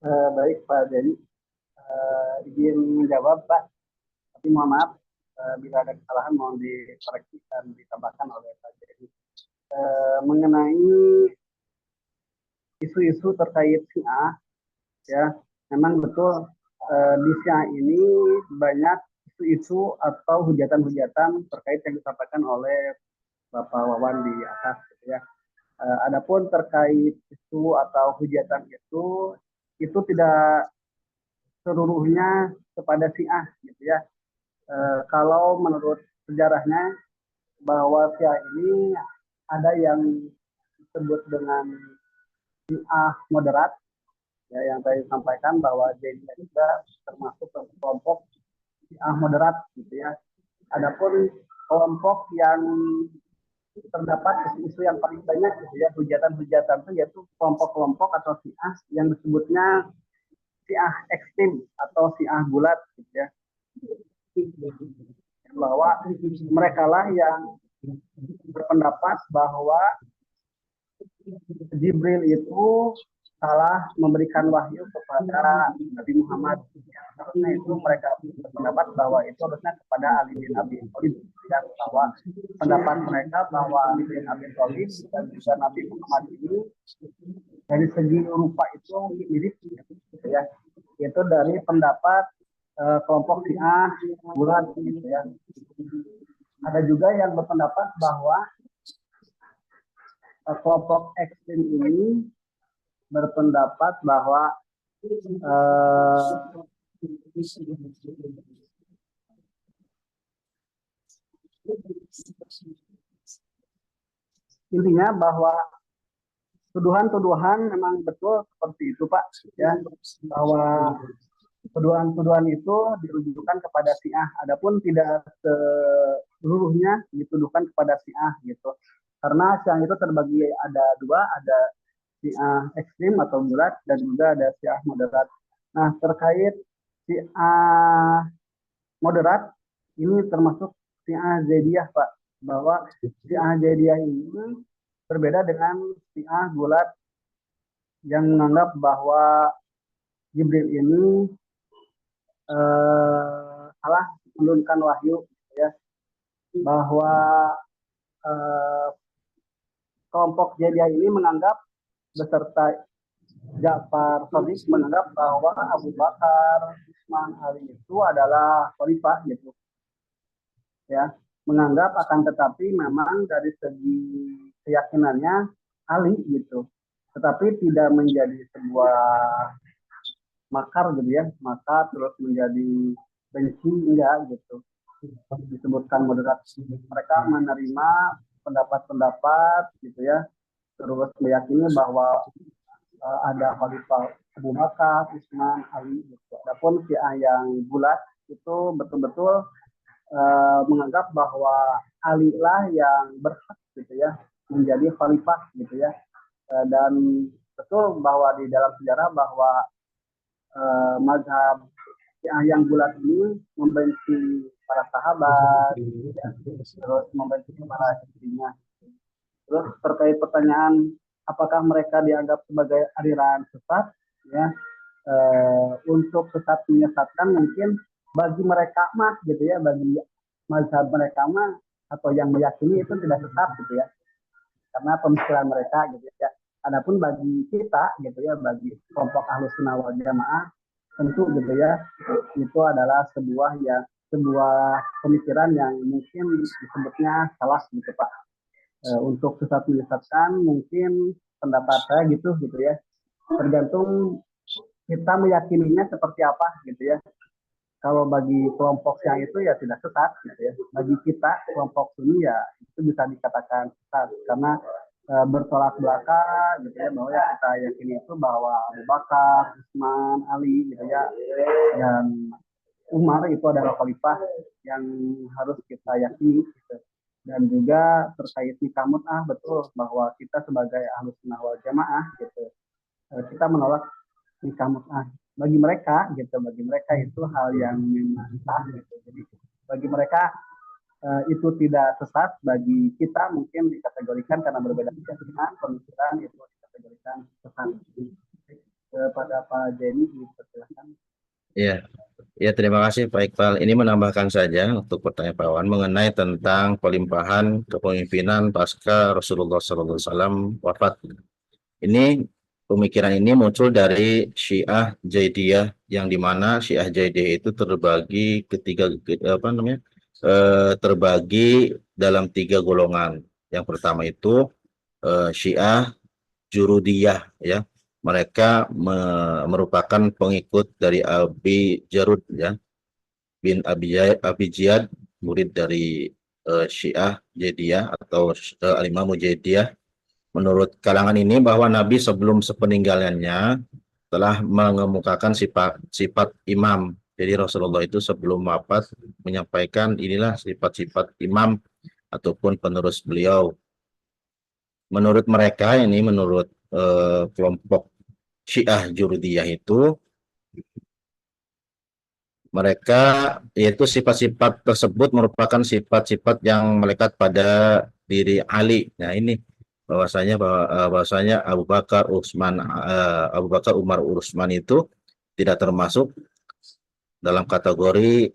Baik Pak Jadi, izin menjawab Pak, tapi mohon maaf bila ada kesalahan mohon dikoreksi dan ditambahkan oleh Pak Jadi. Mengenai isu-isu terkait Syiah, ya memang betul di Syiah ini banyak isu-isu atau hujatan-hujatan terkait yang disampaikan oleh Bapak Wawan di atas, gitu ya. Adapun terkait isu atau hujatan itu tidak seluruhnya kepada Syiah, gitu ya. Kalau menurut sejarahnya bahwa Syiah ini ada yang disebut dengan Syiah moderat, ya, yang saya sampaikan bahwa Zaidiyah juga termasuk kelompok Syiah moderat, gitu ya. Adapun kelompok yang terdapat isu yang paling banyak, gitu ya, hujatan-hujatan itu yaitu kelompok-kelompok atau Syiah yang disebutnya Syiah ekstrem atau Syiah bulat, gitu ya. Bahwa mereka lah yang berpendapat bahwa Jibril itu salah memberikan wahyu kepada Nabi Muhammad. Karena itu mereka berpendapat bahwa itu harusnya kepada Ali bin Abi Thalib, dan bahwa pendapat mereka bahwa Ali bin Abi Thalib dan juga Nabi Muhammad ini dari segi rupa itu mirip, gitu ya. Itu dari pendapat kelompok Syiah bulat, gitu ya. Ada juga yang berpendapat bahwa kelompok ekstrem ini berpendapat bahwa intinya bahwa tuduhan-tuduhan memang betul seperti itu Pak, ya, bahwa tuduhan-tuduhan itu dirujukan kepada Syiah, adapun tidak seluruhnya dituduhkan kepada Syiah, gitu. Karena Syiah itu terbagi ada dua, ada Syiah ekstrim atau bulat dan juga ada Syiah moderat. Nah, terkait Syiah moderat ini termasuk Syiah Zaidiyah Pak, bahwa Syiah Zaidiyah ini berbeda dengan Syiah bulat yang menganggap bahwa Jibril ini salah menurunkan wahyu, ya, bahwa kelompok Zaidiyah ini menganggap beserta Ja'far Shadiq menganggap bahwa Abu Bakar, Utsman, Ali itu adalah khalifah, gitu, ya, menganggap akan tetapi memang dari segi keyakinannya Ali, gitu, tetapi tidak menjadi sebuah makar, gitu ya, maka terus menjadi benci, enggak, gitu, disebutkan moderat. Mereka menerima pendapat-pendapat, gitu ya, terus meyakini bahwa ada khalifah Abu Bakar, Utsman, Ali, gitu. Adapun Syiah yang bulat itu betul-betul menganggap bahwa Ali lah yang berhak, gitu ya, menjadi khalifah, gitu ya. Dan betul bahwa di dalam sejarah bahwa mazhab Syiah yang bulat ini membenci para sahabat, ya, terus membenci para istrinya. Terus terkait pertanyaan apakah mereka dianggap sebagai aliran sesat, ya, untuk sesat menyesatkan mungkin bagi mereka mah, gitu ya, bagi mazhab mereka mah atau yang meyakini itu tidak sesat gitu ya, karena pemikiran mereka gitu ya. Adapun bagi kita gitu ya, bagi kelompok Ahlus Sunnah wal Jamaah, tentu gitu ya, itu adalah sebuah pemikiran yang mungkin disebutnya salah gitu Pak. Untuk sesat menyesatkan mungkin pendapat saya gitu ya, tergantung kita meyakininya seperti apa gitu ya. Kalau bagi kelompok yang itu ya tidak sesat gitu ya. Bagi kita kelompok Sunni ya itu bisa dikatakan sesat karena bertolak belakang gitu ya, bahwa ya kita yakini itu bahwa Abu Bakar, Utsman, Ali gitu ya, dan Umar itu adalah khalifah yang harus kita yakini gitu. Dan juga terkait nikah mut'ah, betul bahwa kita sebagai Ahlus Sunnah wal Jamaah gitu, kita menolak nikah mut'ah. Bagi mereka itu hal yang memang sah gitu. Jadi bagi mereka itu tidak sesat, bagi kita mungkin dikategorikan karena berbeda keyakinan, pemikiran itu dikategorikan sesat. Kepada Pak Jenny dipersilakan. Iya. Ya, terima kasih Pak Iqbal. Ini menambahkan saja untuk pertanyaan Pak Wan mengenai tentang pelimpahan kepemimpinan pasca Rasulullah SAW wafat. Ini pemikiran ini muncul dari Syiah Jaidiyah, yang dimana Syiah Jaidiyah itu terbagi terbagi dalam 3 golongan. Yang pertama itu Syiah Jurudiyah, ya. Mereka merupakan pengikut dari Abi Jarud, ya, bin Abi Jiyad, murid dari Syiah Jaidiyah atau Al-Imam Jaidiyah. Menurut kalangan ini bahwa Nabi sebelum sepeninggalannya telah mengemukakan sifat imam. Jadi Rasulullah itu sebelum wafat menyampaikan inilah sifat-sifat imam ataupun penerus beliau. Menurut mereka ini, menurut kelompok Syiah Jurudiyah itu, mereka yaitu sifat-sifat tersebut merupakan sifat-sifat yang melekat pada diri Ali. Nah, ini bahwasanya Abu Bakar, Umar, Utsman itu tidak termasuk dalam kategori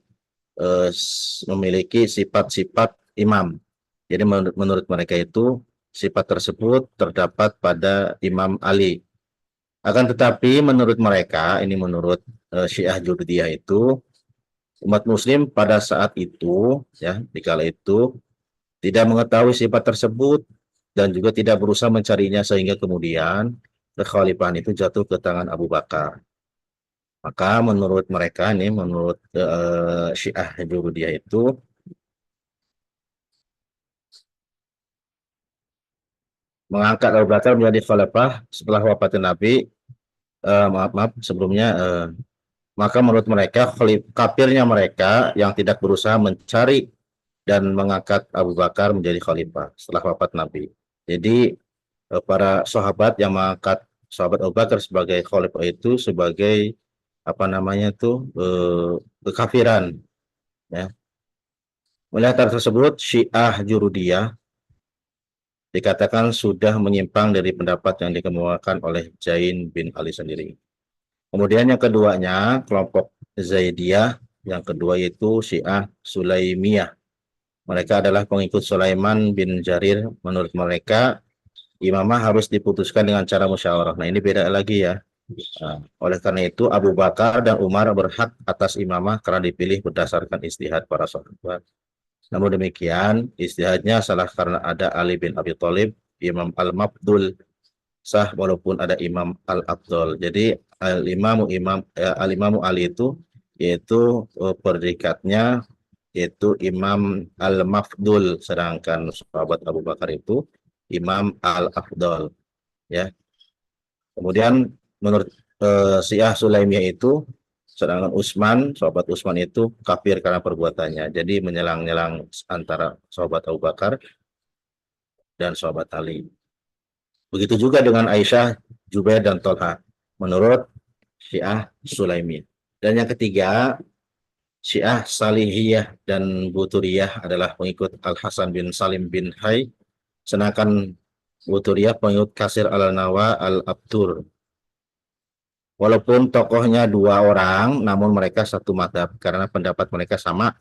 memiliki sifat-sifat imam. Jadi menurut mereka itu sifat tersebut terdapat pada Imam Ali. Akan tetapi menurut mereka, ini menurut Syiah Jurudiyah itu, umat muslim pada saat itu, ya, dikala itu tidak mengetahui sifat tersebut dan juga tidak berusaha mencarinya, sehingga kemudian kekhalifahan itu jatuh ke tangan Abu Bakar. Maka menurut mereka ini, menurut Syiah Jurudiyah itu, mengangkat Abu Bakar menjadi khalifah setelah wafatnya Nabi, sebelumnya, maka menurut mereka kafirnya mereka yang tidak berusaha mencari dan mengangkat Abu Bakar menjadi khalifah setelah wafat Nabi. Jadi para sahabat yang mengangkat sahabat Abu Bakar sebagai khalifah itu sebagai kekafiran, ya. Melihat hal tersebut, Syiah Jurudiyah dikatakan sudah menyimpang dari pendapat yang dikemukakan oleh Zain bin Ali sendiri. Kemudian yang keduanya, kelompok Zaidiyah, yang kedua yaitu Syiah Sulaimiyah. Mereka adalah pengikut Sulaiman bin Jarir. Menurut mereka, imamah harus diputuskan dengan cara musyawarah. Nah, ini beda lagi, ya. Nah, oleh karena itu, Abu Bakar dan Umar berhak atas imamah karena dipilih berdasarkan ijtihad para sahabat. Namun demikian, ijtihadnya salah karena ada Ali bin Abi Thalib, Imam Al-Mafdul, sah walaupun ada Imam Al-Afdal. Jadi Al-Imamu Ali itu yaitu predikatnya yaitu Imam Al-Mafdul, sedangkan sahabat Abu Bakar itu Imam Al-Afdal, ya. Kemudian menurut Syiah Sulaimiyah itu, sedangkan sahabat Utsman itu kafir karena perbuatannya. Jadi menyelang-nyelang antara sahabat Abu Bakar dan sahabat Ali. Begitu juga dengan Aisyah, Jubair, dan Tolha menurut Syiah Sulaimiyah. Dan yang ketiga, Syiah Salihiyah dan Buturiyah adalah pengikut Al-Hasan bin Salim bin Hay, sedangkan Buturiyah pengikut Kasir al-Nawa al-Abtur. Walaupun tokohnya 2 orang, namun mereka satu madhab karena pendapat mereka sama,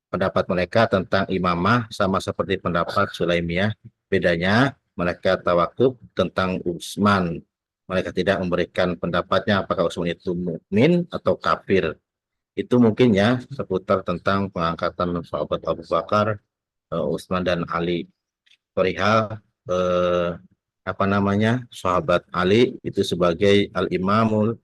pendapat mereka tentang imamah sama seperti pendapat Sulaimiyah. Bedanya mereka tawakuf tentang Utsman. Mereka tidak memberikan pendapatnya apakah Utsman itu mukmin atau kafir. Itu mungkin ya seputar tentang pengangkatan sahabat Abu Bakar, Utsman dan Ali. Perihal apa namanya sahabat Ali itu sebagai al-imamul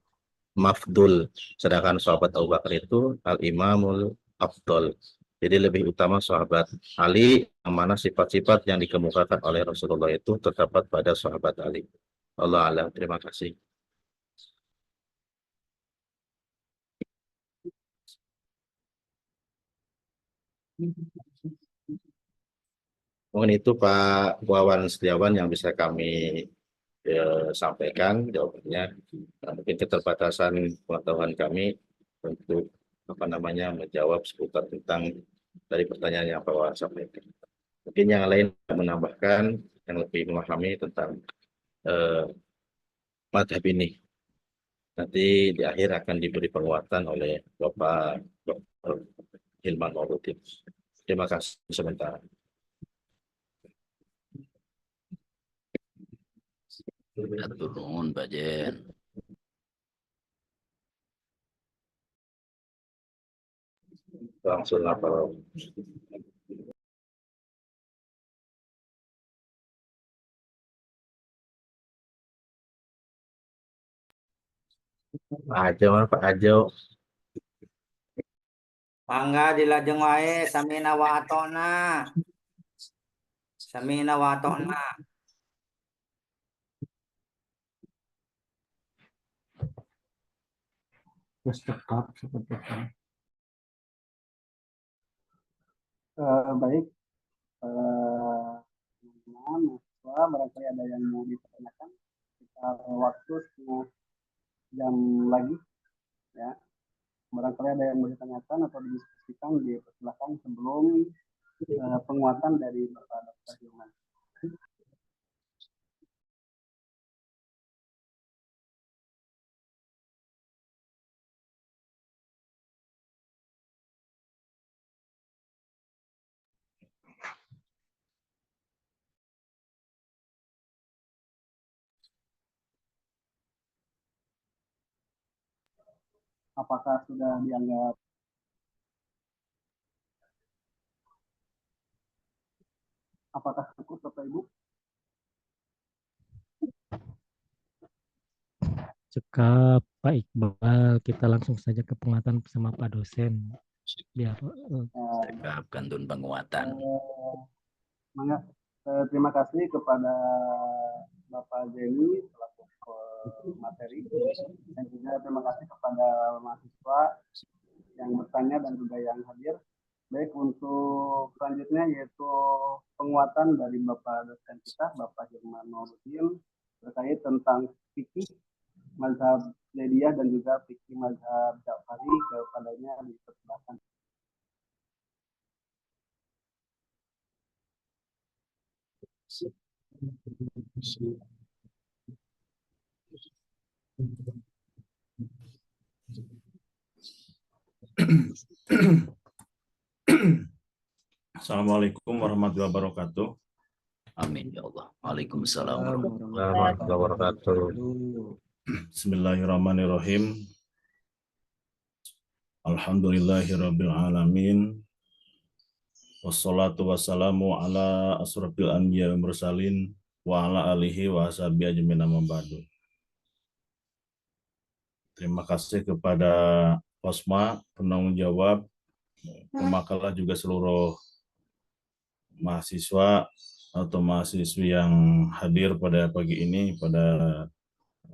mafdul, sedangkan sahabat Abu Bakar itu al-imamul afdol. Jadi lebih utama sahabat Ali, yang mana sifat-sifat yang dikemukakan oleh Rasulullah itu terdapat pada sahabat Ali. Allah alam, terima kasih. Mungkin itu Pak Wawan Setiawan yang bisa kami sampaikan jawabannya. Nah, mungkin keterbatasan pengetahuan kami untuk apa namanya menjawab seputar tentang dari pertanyaan yang Pak Wawan sampaikan. Mungkin yang lain menambahkan yang lebih memahami tentang eh, madhab ini. Nanti di akhir akan diberi penguatan oleh Bapak Dr. Hilman Mauludin. Terima kasih sebentar. Atur nuhun Pak Jen. Langsung lapor. Pak Ajo, Pak Ajo. Mangga dilajeng wae samina wa atona. Samina wa atona. Baik, mahasiswa barangkali ada yang mau ditanyakan sekitar waktu setengah jam lagi ya. Barangkali ada yang mau ditanyakan atau didiskusikan, dipersilakan sebelum penguatan dari Bapak Dr. Hilman. Apakah sudah dianggap apakah cukup Bapak Ibu? Cekap Pak Iqbal, kita langsung saja ke penguatan bersama Pak dosen. Biar Sekap kantun penguatan. Terima kasih kepada Bapak Jeni selaku materi dan juga terima kasih kepada mahasiswa yang bertanya dan juga yang hadir. Baik, untuk selanjutnya yaitu penguatan dari Bapak dosen kita, Bapak Hilman Mauludin, terkait tentang fikih mazhab Zaidiyah dan juga fikih mazhab Ja'fari, kepadanya dipersilakan. Assalamualaikum warahmatullahi wabarakatuh. Amin ya Allah. Waalaikumsalam warahmatullahi wabarakatuh. Bismillahirrahmanirrahim. Alhamdulillahirabbil alamin. Wassalatu wassalamu ala asrofil anbiya wal mursalin wa ala alihi wa ashabihi ajmain amma ba'du. Terima kasih kepada Posma, penanggung jawab, pemakalah juga seluruh mahasiswa atau mahasiswi yang hadir pada pagi ini pada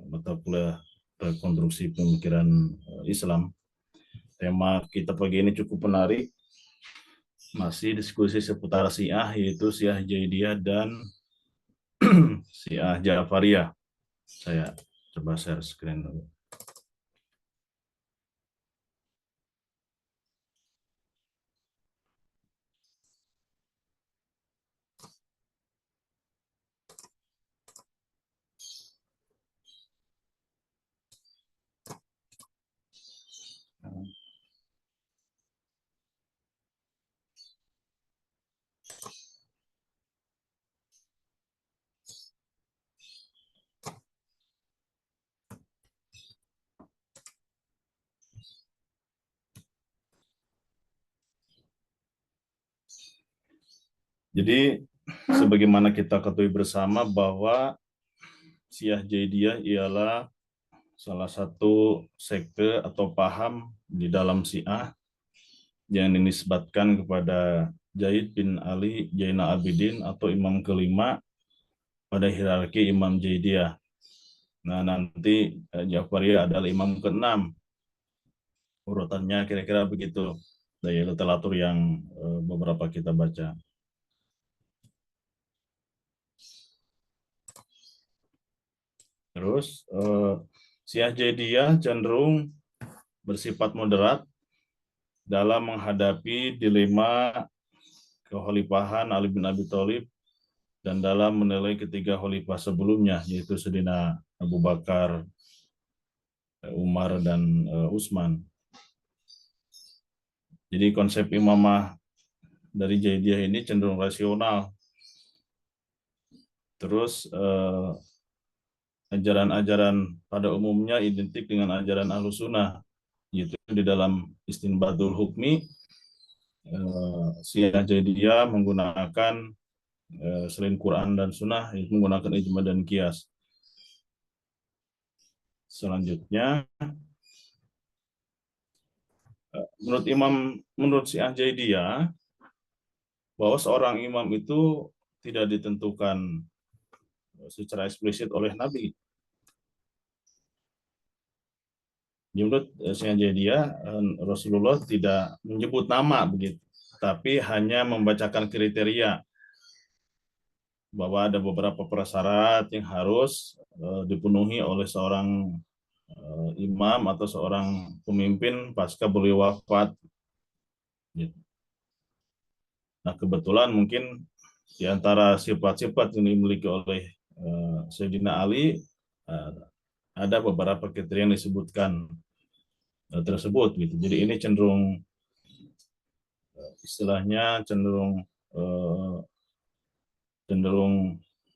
mata kuliah rekonstruksi pemikiran Islam. Tema kita pagi ini cukup menarik. Masih diskusi seputar Syiah, yaitu Syiah Zaidiyah dan Syiah Ja'fariyah. Saya coba share screen dulu. Jadi sebagaimana kita ketahui bersama bahwa Syiah Jaidiyah ialah salah satu sekte atau paham di dalam Syiah yang dinisbatkan kepada Zaid bin Ali Zainal Abidin atau imam kelima pada hierarki Imam Jaidiyah. Nah, nanti Jafariyah adalah imam keenam. Urutannya kira-kira begitu dari literatur yang beberapa kita baca. Terus Syiah Jaidiyah cenderung bersifat moderat dalam menghadapi dilema kekhalifahan Ali bin Abi Thalib dan dalam menilai ketiga khalifah sebelumnya, yaitu Sayyidina Abu Bakar, Umar, dan Utsman. Jadi konsep imamah dari Jaidiyah ini cenderung rasional. Terus ajaran-ajaran pada umumnya identik dengan ajaran Ahlus Sunnah, yaitu di dalam Istinbatul Hukmi, Syiah Jaidiyah menggunakan selain Quran dan Sunnah, itu menggunakan ijma dan qiyas. Selanjutnya, menurut Syiah Jaidiyah, bahwa seorang imam itu tidak ditentukan secara eksplisit oleh Nabi. Menurut Syiah Jaidiyah, Rasulullah tidak menyebut nama begitu, tapi hanya membacakan kriteria bahwa ada beberapa prasyarat yang harus dipenuhi oleh seorang imam atau seorang pemimpin pasca beliau wafat. Nah, kebetulan mungkin di antara sifat-sifat yang dimiliki oleh Sayyidina Ali ada beberapa kriteria yang disebutkan tersebut gitu. Jadi ini cenderung istilahnya cenderung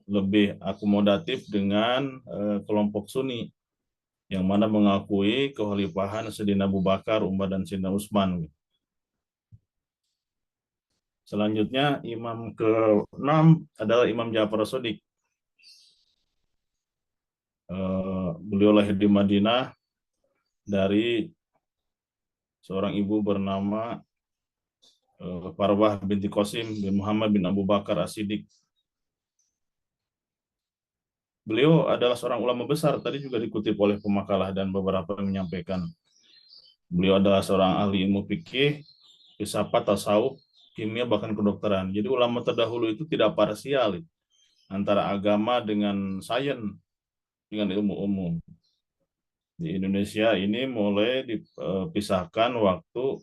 lebih akomodatif dengan kelompok Sunni yang mana mengakui kekhalifahan Sayyidina Abu Bakar, Umar, dan Sayyidina Utsman. Selanjutnya imam ke-6 adalah Imam Ja'far Shadiq. Beliau lahir di Madinah dari seorang ibu bernama Farwah binti Qasim bin Muhammad bin Abu Bakar As-Siddiq. Beliau adalah seorang ulama besar, tadi juga dikutip oleh Pemakalah dan beberapa yang menyampaikan. Beliau adalah seorang ahli ilmu fikih, filsafat, tasawuf, kimia, bahkan kedokteran. Jadi ulama terdahulu itu tidak parsial antara agama dengan sains, dengan ilmu umum. Di Indonesia ini mulai dipisahkan waktu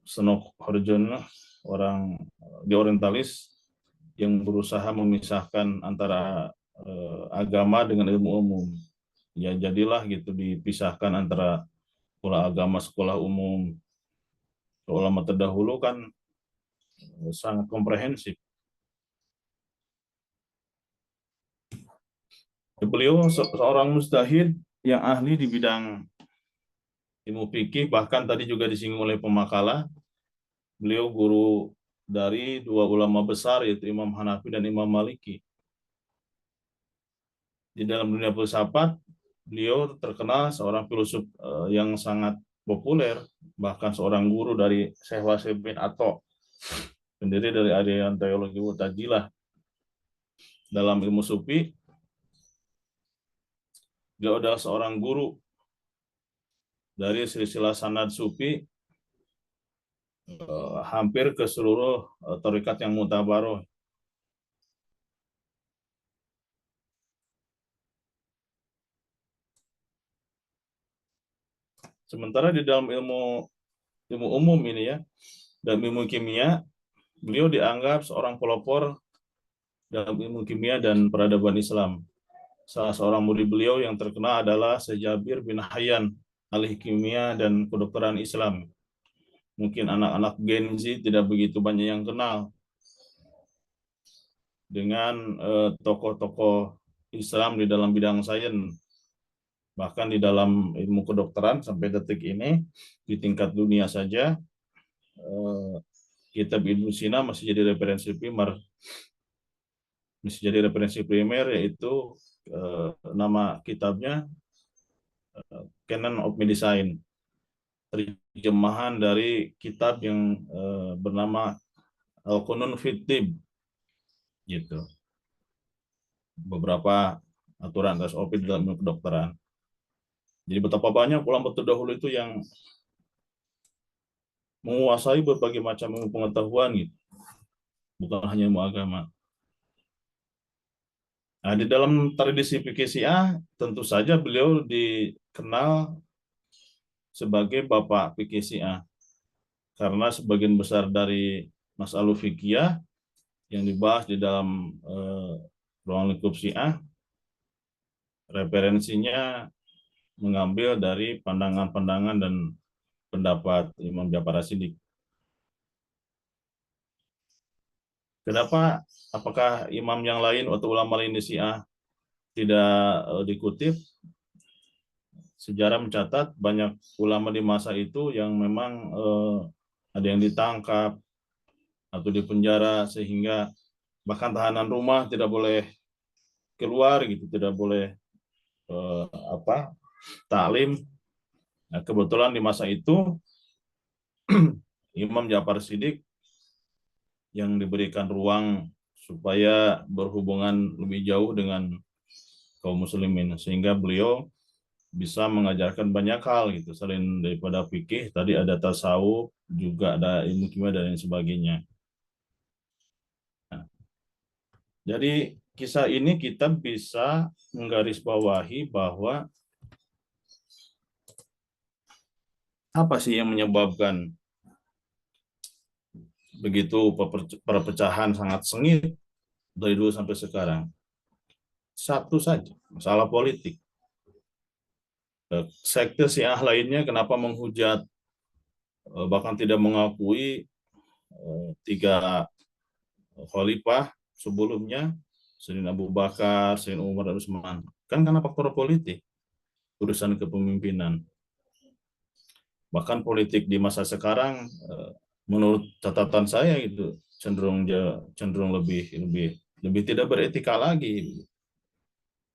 Senok Horjono, orang di orientalis yang berusaha memisahkan antara agama dengan ilmu umum. Ya jadilah gitu dipisahkan antara sekolah agama, sekolah umum. Ulama terdahulu kan sangat komprehensif. Beliau seorang mujtahid yang ahli di bidang ilmu fikih, bahkan tadi juga disinggung oleh Pemakalah. Beliau guru dari dua ulama besar, yaitu Imam Hanafi dan Imam Maliki. Di dalam dunia filsafat, beliau terkenal seorang filosof yang sangat populer, bahkan seorang guru dari Syekh Wasil bin Atha, pendiri dari aliran teologi Mu'tazilah. Dalam ilmu sufi, beliau adalah seorang guru dari silsilah sanad sufi hampir ke seluruh tarekat yang mutabaroh. Sementara di dalam ilmu umum ini ya, dan ilmu kimia, beliau dianggap seorang pelopor dalam ilmu kimia dan peradaban Islam. Salah seorang murid beliau yang terkenal adalah Sejabir bin Hayyan, ahli kimia dan kedokteran Islam. Mungkin anak-anak Gen Z tidak begitu banyak yang kenal dengan tokoh-tokoh Islam di dalam bidang sains. Bahkan di dalam ilmu kedokteran sampai detik ini, di tingkat dunia saja, kitab Ibnu Sina masih jadi referensi primer, yaitu nama kitabnya Canon of Medicine, terjemahan dari kitab yang bernama Al-Qunun fit Tibb, gitu. Beberapa aturan SOP dalam ilmu kedokteran. Jadi betapa banyak ulama terdahulu itu yang menguasai berbagai macam ilmu pengetahuan, gitu. Bukan hanya ilmu agama. Nah, di dalam tradisi fikih Syiah tentu saja beliau dikenal sebagai bapak fikih Syiah, karena sebagian besar dari masalah fikih yang dibahas di dalam ruang lingkup Syiah referensinya mengambil dari pandangan-pandangan dan pendapat Imam Ja'far As-Shadiq. Kenapa? Apakah imam yang lain atau ulama lain di Syiah tidak dikutip? Sejarah mencatat banyak ulama di masa itu yang memang ada yang ditangkap atau dipenjara, sehingga bahkan tahanan rumah tidak boleh keluar, gitu, tidak boleh taklim. Nah, kebetulan di masa itu Imam Ja'far As-Shadiq yang diberikan ruang supaya berhubungan lebih jauh dengan kaum muslimin, sehingga beliau bisa mengajarkan banyak hal, gitu. Selain daripada fikih, tadi ada tasawuf, juga ada ilmu kimia dan lain sebagainya. Nah, jadi kisah ini kita bisa menggarisbawahi bahwa apa sih yang menyebabkan begitu perpecahan sangat sengit dari dulu sampai sekarang? Satu saja, masalah politik. Sekte Syiah lainnya kenapa menghujat, bahkan tidak mengakui 3 khalifah sebelumnya, Sayyidina Abu Bakar, Sayyidina Umar, dan Utsman? Kan karena faktor politik, urusan kepemimpinan. Bahkan politik di masa sekarang, menurut catatan saya itu cenderung lebih tidak beretika lagi,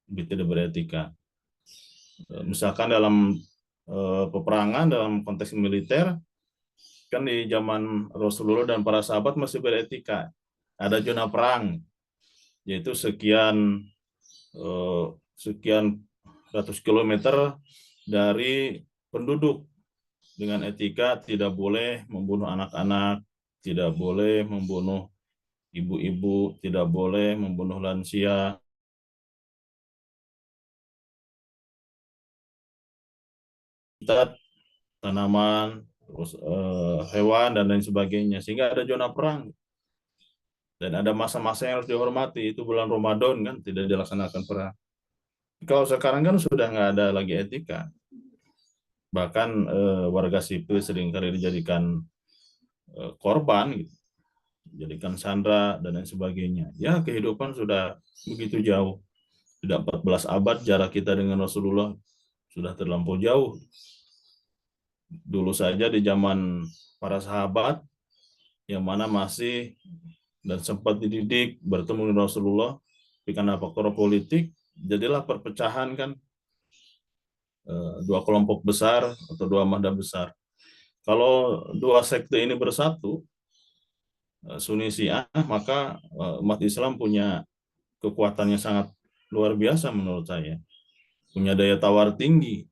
lebih tidak beretika. Misalkan dalam peperangan, dalam konteks militer, kan di zaman Rasulullah dan para sahabat masih beretika. Ada zona perang, yaitu sekian ratus kilometer dari penduduk, dengan etika tidak boleh membunuh anak-anak, tidak boleh membunuh ibu-ibu, tidak boleh membunuh lansia. Tanaman, terus hewan, dan lain sebagainya, sehingga ada zona perang. Dan ada masa-masa yang harus dihormati, itu bulan Ramadan kan tidak dilaksanakan perang. Kalau sekarang kan sudah nggak ada lagi etika. Bahkan warga sipil seringkali dijadikan korban, gitu, dijadikan sandera dan lain sebagainya. Ya, kehidupan sudah begitu jauh. Sudah 14 abad jarak kita dengan Rasulullah sudah terlampau jauh. Dulu saja di zaman para sahabat yang mana masih dan sempat dididik bertemu dengan Rasulullah, tapi karena faktor politik jadilah perpecahan, kan, 2 kelompok besar atau 2 madhab besar. Kalau 2 sekte ini bersatu, Sunni Syiah, maka umat Islam punya kekuatan yang sangat luar biasa menurut saya, punya daya tawar tinggi.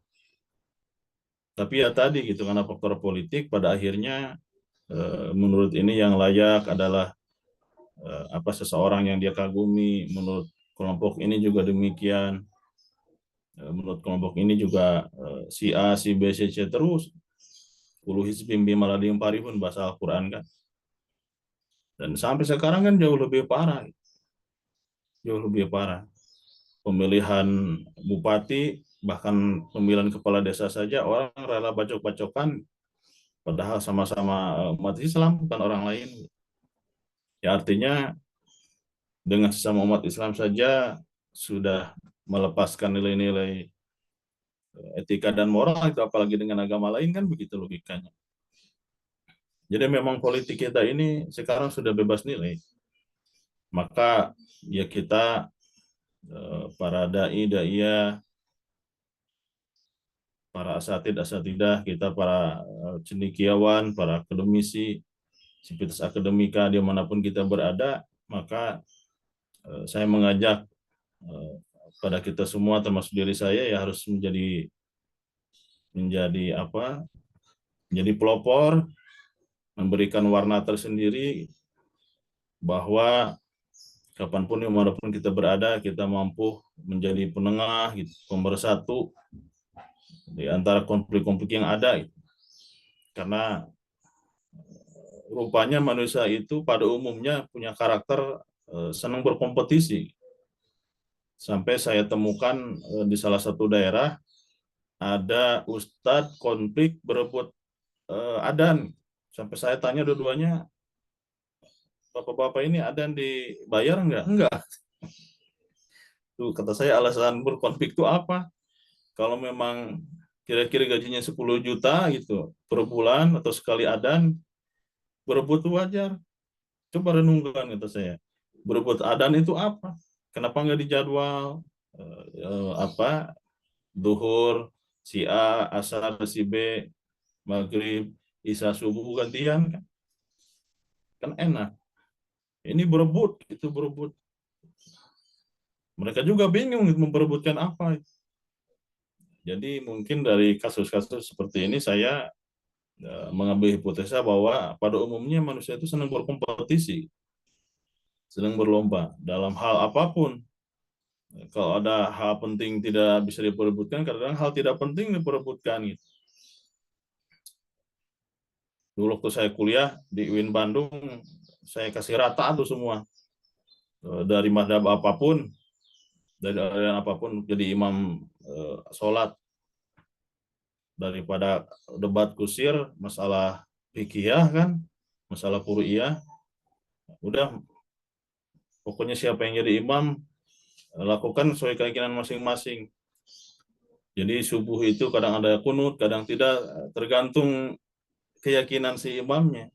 Tapi ya tadi, gitu, karena faktor politik pada akhirnya menurut ini yang layak adalah seseorang yang dia kagumi, menurut kelompok ini juga demikian, menurut kelompok ini juga si A, si B, si C, terus 10 hizbim bima ladayhim farihun, bahasa Al-Quran, kan. Dan sampai sekarang kan jauh lebih parah. Jauh lebih parah. Pemilihan bupati, bahkan pemilihan kepala desa saja orang rela bacok-bacokan, padahal sama-sama umat Islam, bukan orang lain. Ya, artinya dengan sesama umat Islam saja sudah melepaskan nilai-nilai etika dan moral, itu apalagi dengan agama lain, kan begitu logikanya. Jadi memang politik kita ini sekarang sudah bebas nilai. Maka ya kita para dai, daiyah, para asatidah, kita para cendekiawan, para akademisi, sivitas akademika dimanapun kita berada, maka saya mengajak pada kita semua termasuk diri saya ya harus menjadi apa? Menjadi pelopor, memberikan warna tersendiri bahwa kapanpun dimanapun kita berada, kita mampu menjadi penengah, gitu, pemersatu di antara konflik-konflik yang ada. Gitu. Karena rupanya manusia itu pada umumnya punya karakter senang berkompetisi. Sampai saya temukan di salah satu daerah ada ustadz konflik berebut adan. Sampai saya tanya dua-duanya, bapak-bapak ini adan dibayar enggak? Enggak. Tuh, kata saya alasan berkonflik itu apa? Kalau memang kira-kira gajinya 10 juta gitu per bulan atau sekali adan, berebut itu wajar. Coba renungkan, kata saya. Berebut adan itu apa? Kenapa nggak dijadwal apa duhur si A, asar si B, maghrib, isya subuh gantian kan? Kan enak. Ini berebut, itu berebut. Mereka juga bingung memperebutkan apa. Jadi mungkin dari kasus-kasus seperti ini saya mengambil hipotesa bahwa pada umumnya manusia itu senang berkompetisi, senang berlomba dalam hal apapun. Kalau ada hal penting tidak bisa diperebutkan, kadang-kadang hal tidak penting diperebutkan. Gitu. Dulu waktu saya kuliah di UIN Bandung, saya kasih rata tuh semua. Dari madhab apapun, dari aliran apapun, jadi imam sholat. Daripada debat kusir, masalah fikih kan, masalah furu'iyah, udah pokoknya siapa yang jadi imam, lakukan sesuai keyakinan masing-masing. Jadi subuh itu kadang ada kunut, kadang tidak, tergantung keyakinan si imamnya.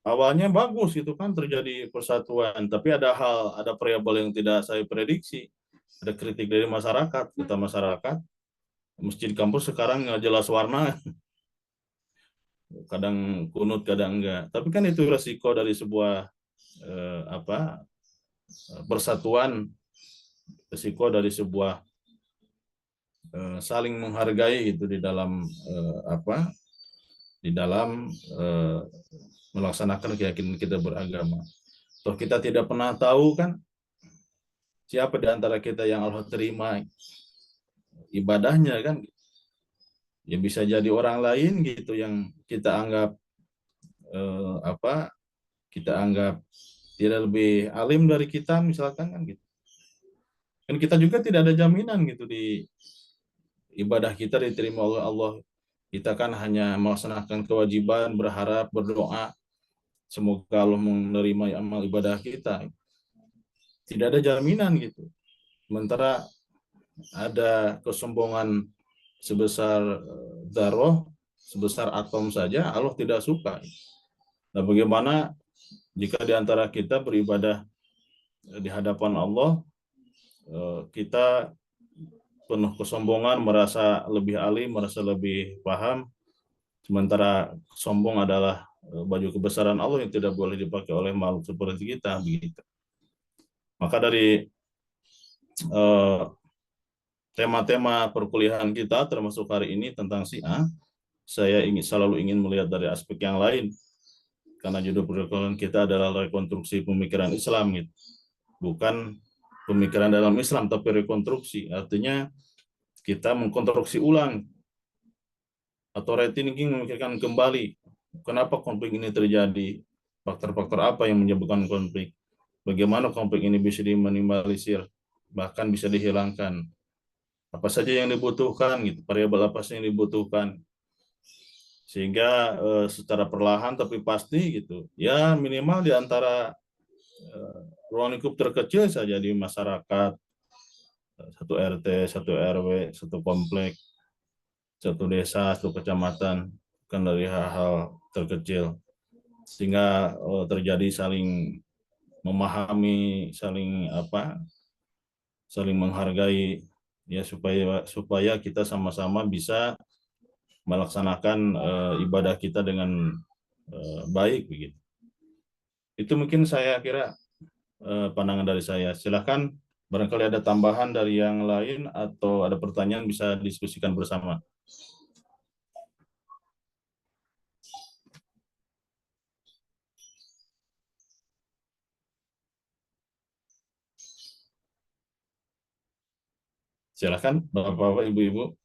Awalnya bagus itu kan terjadi persatuan, tapi ada variabel yang tidak saya prediksi. Ada kritik dari masyarakat, kata masyarakat, masjid kampus sekarang nggak jelas warna, kadang kunut, kadang enggak. Tapi kan itu resiko dari sebuah persatuan, resiko dari sebuah saling menghargai itu di dalam melaksanakan keyakinan kita beragama. Toh kita tidak pernah tahu kan siapa di antara kita yang Allah terima ibadahnya kan. Ya bisa jadi orang lain gitu yang kita anggap kita anggap tidak lebih alim dari kita misalkan kan gitu. Dan kita juga tidak ada jaminan gitu di ibadah kita diterima oleh Allah. Kita kan hanya melaksanakan kewajiban, berharap, berdoa. Semoga Allah menerima amal ibadah kita. Tidak ada jaminan gitu. Sementara ada kesombongan sebesar dzarrah, sebesar atom saja, Allah tidak suka. Nah, bagaimana jika di antara kita beribadah di hadapan Allah, kita penuh kesombongan, merasa lebih alim, merasa lebih paham, sementara sombong adalah baju kebesaran Allah yang tidak boleh dipakai oleh makhluk seperti kita, begitu. Maka dari tema-tema perkuliahan kita, termasuk hari ini tentang Syiah, saya selalu ingin melihat dari aspek yang lain, karena judul perkuliahan kita adalah rekonstruksi pemikiran Islam, gitu. Bukan pemikiran dalam Islam, tapi rekonstruksi. Artinya kita mengkonstruksi ulang atau rethinking, memikirkan kembali kenapa konflik ini terjadi, faktor-faktor apa yang menyebabkan konflik, bagaimana konflik ini bisa diminimalisir, bahkan bisa dihilangkan, apa saja yang dibutuhkan, gitu, variabel apa saja yang dibutuhkan, sehingga secara perlahan tapi pasti gitu, ya minimal di antara ruang lingkup terkecil saja di masyarakat, satu RT, satu RW, satu komplek, satu desa, satu kecamatan, bukan dari hal-hal terkecil, sehingga terjadi saling memahami, saling menghargai, ya, supaya kita sama-sama bisa melaksanakan ibadah kita dengan baik begitu. Itu mungkin saya kira pandangan dari saya. Silakan barangkali ada tambahan dari yang lain atau ada pertanyaan bisa diskusikan bersama. Silakan Bapak-bapak, Ibu-ibu.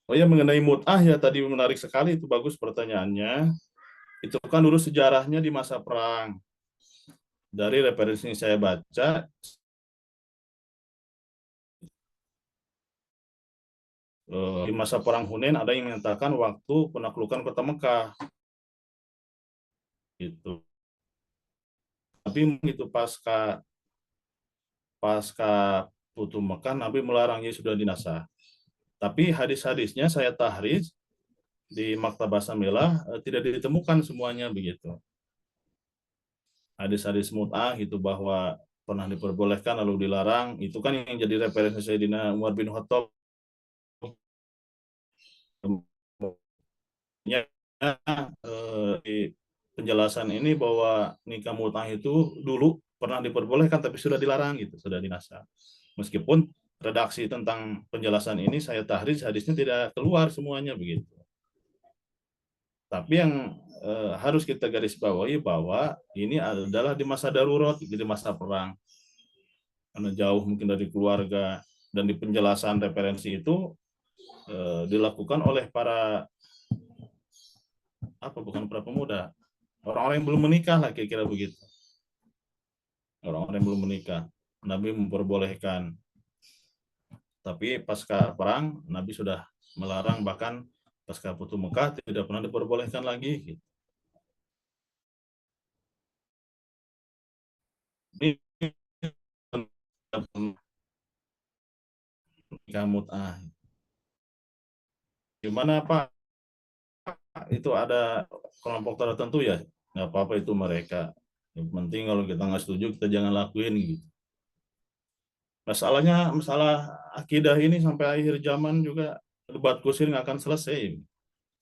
Oh ya, mengenai mut'ah ya, tadi menarik sekali, itu bagus pertanyaannya. Itu kan dulu sejarahnya di masa perang. Dari referensi yang saya baca, di masa perang Hunain ada yang menyatakan waktu penaklukan kota Mekah. Gitu. Tapi itu pasca Futuh Mekah, Nabi melarangnya sudah dinasah. Tapi hadis-hadisnya saya tahrij di Maktabah Samilah tidak ditemukan semuanya begitu. Hadis-hadis mut'ah itu bahwa pernah diperbolehkan lalu dilarang, itu kan yang jadi referensi Sayyidina Umar bin Khattab. Di penjelasan ini bahwa nikah mut'ah itu dulu pernah diperbolehkan tapi sudah dilarang gitu, sudah dinasah. Meskipun redaksi tentang penjelasan ini saya tahrij hadisnya tidak keluar semuanya begitu. Tapi yang harus kita garis bawahi bahwa ini adalah di masa darurat, di masa perang. Karena jauh mungkin dari keluarga, dan di penjelasan referensi itu dilakukan oleh bukan para pemuda, orang-orang yang belum menikah lah, kira-kira begitu. Orang-orang yang belum menikah, Nabi memperbolehkan. Tapi pasca perang, Nabi sudah melarang, bahkan pasca Futuh Mekah tidak pernah diperbolehkan lagi. Nikah mut'ah. Gimana Pak? Itu ada kelompok tertentu ya, nggak apa-apa itu mereka. Yang penting kalau kita nggak setuju, kita jangan lakuin gitu. Masalah akidah ini sampai akhir zaman juga debat kusir nggak akan selesai.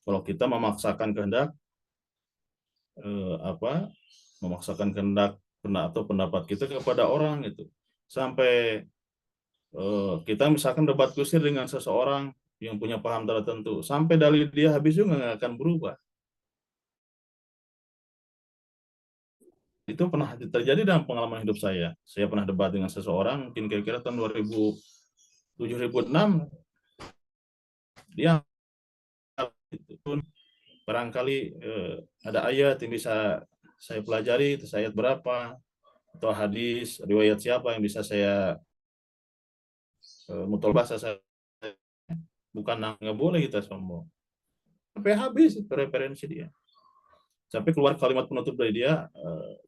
Kalau kita memaksakan kehendak atau pendapat kita kepada orang itu, sampai kita misalkan debat kusir dengan seseorang yang punya paham tertentu, sampai dalil dia habis juga nggak akan berubah. Itu pernah terjadi dalam pengalaman hidup saya. Saya pernah debat dengan seseorang, mungkin kira-kira tahun 2007-2006. Dia pun barangkali ada ayat yang bisa saya pelajari, itu ayat berapa, atau hadis, riwayat siapa yang bisa saya mutol bahasa saya. Bukan nggak boleh kita sombong. Sampai habis itu referensi dia. Sampai keluar kalimat penutup dari dia,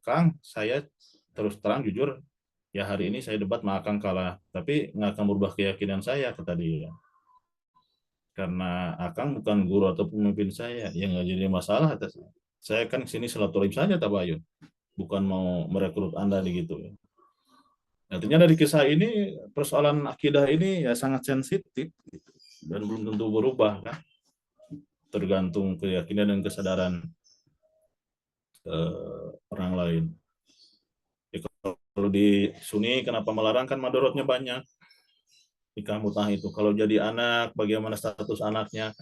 Kang, saya terus terang jujur, ya hari ini saya debat sama Akang kalah, tapi nggak akan berubah keyakinan saya, kata dia. Karena Akang bukan guru atau pemimpin saya, yang nggak jadi masalah. Saya kan sini silaturahim saja, Tabayun, bukan mau merekrut Anda gitu. Artinya dari kisah ini, persoalan akidah ini ya sangat sensitif dan belum tentu berubah kan, tergantung keyakinan dan kesadaran orang lain. Ya, kalau di Sunni kenapa melarang, kan madorotnya banyak. Nikah mut'ah itu kalau jadi anak, bagaimana status anaknya,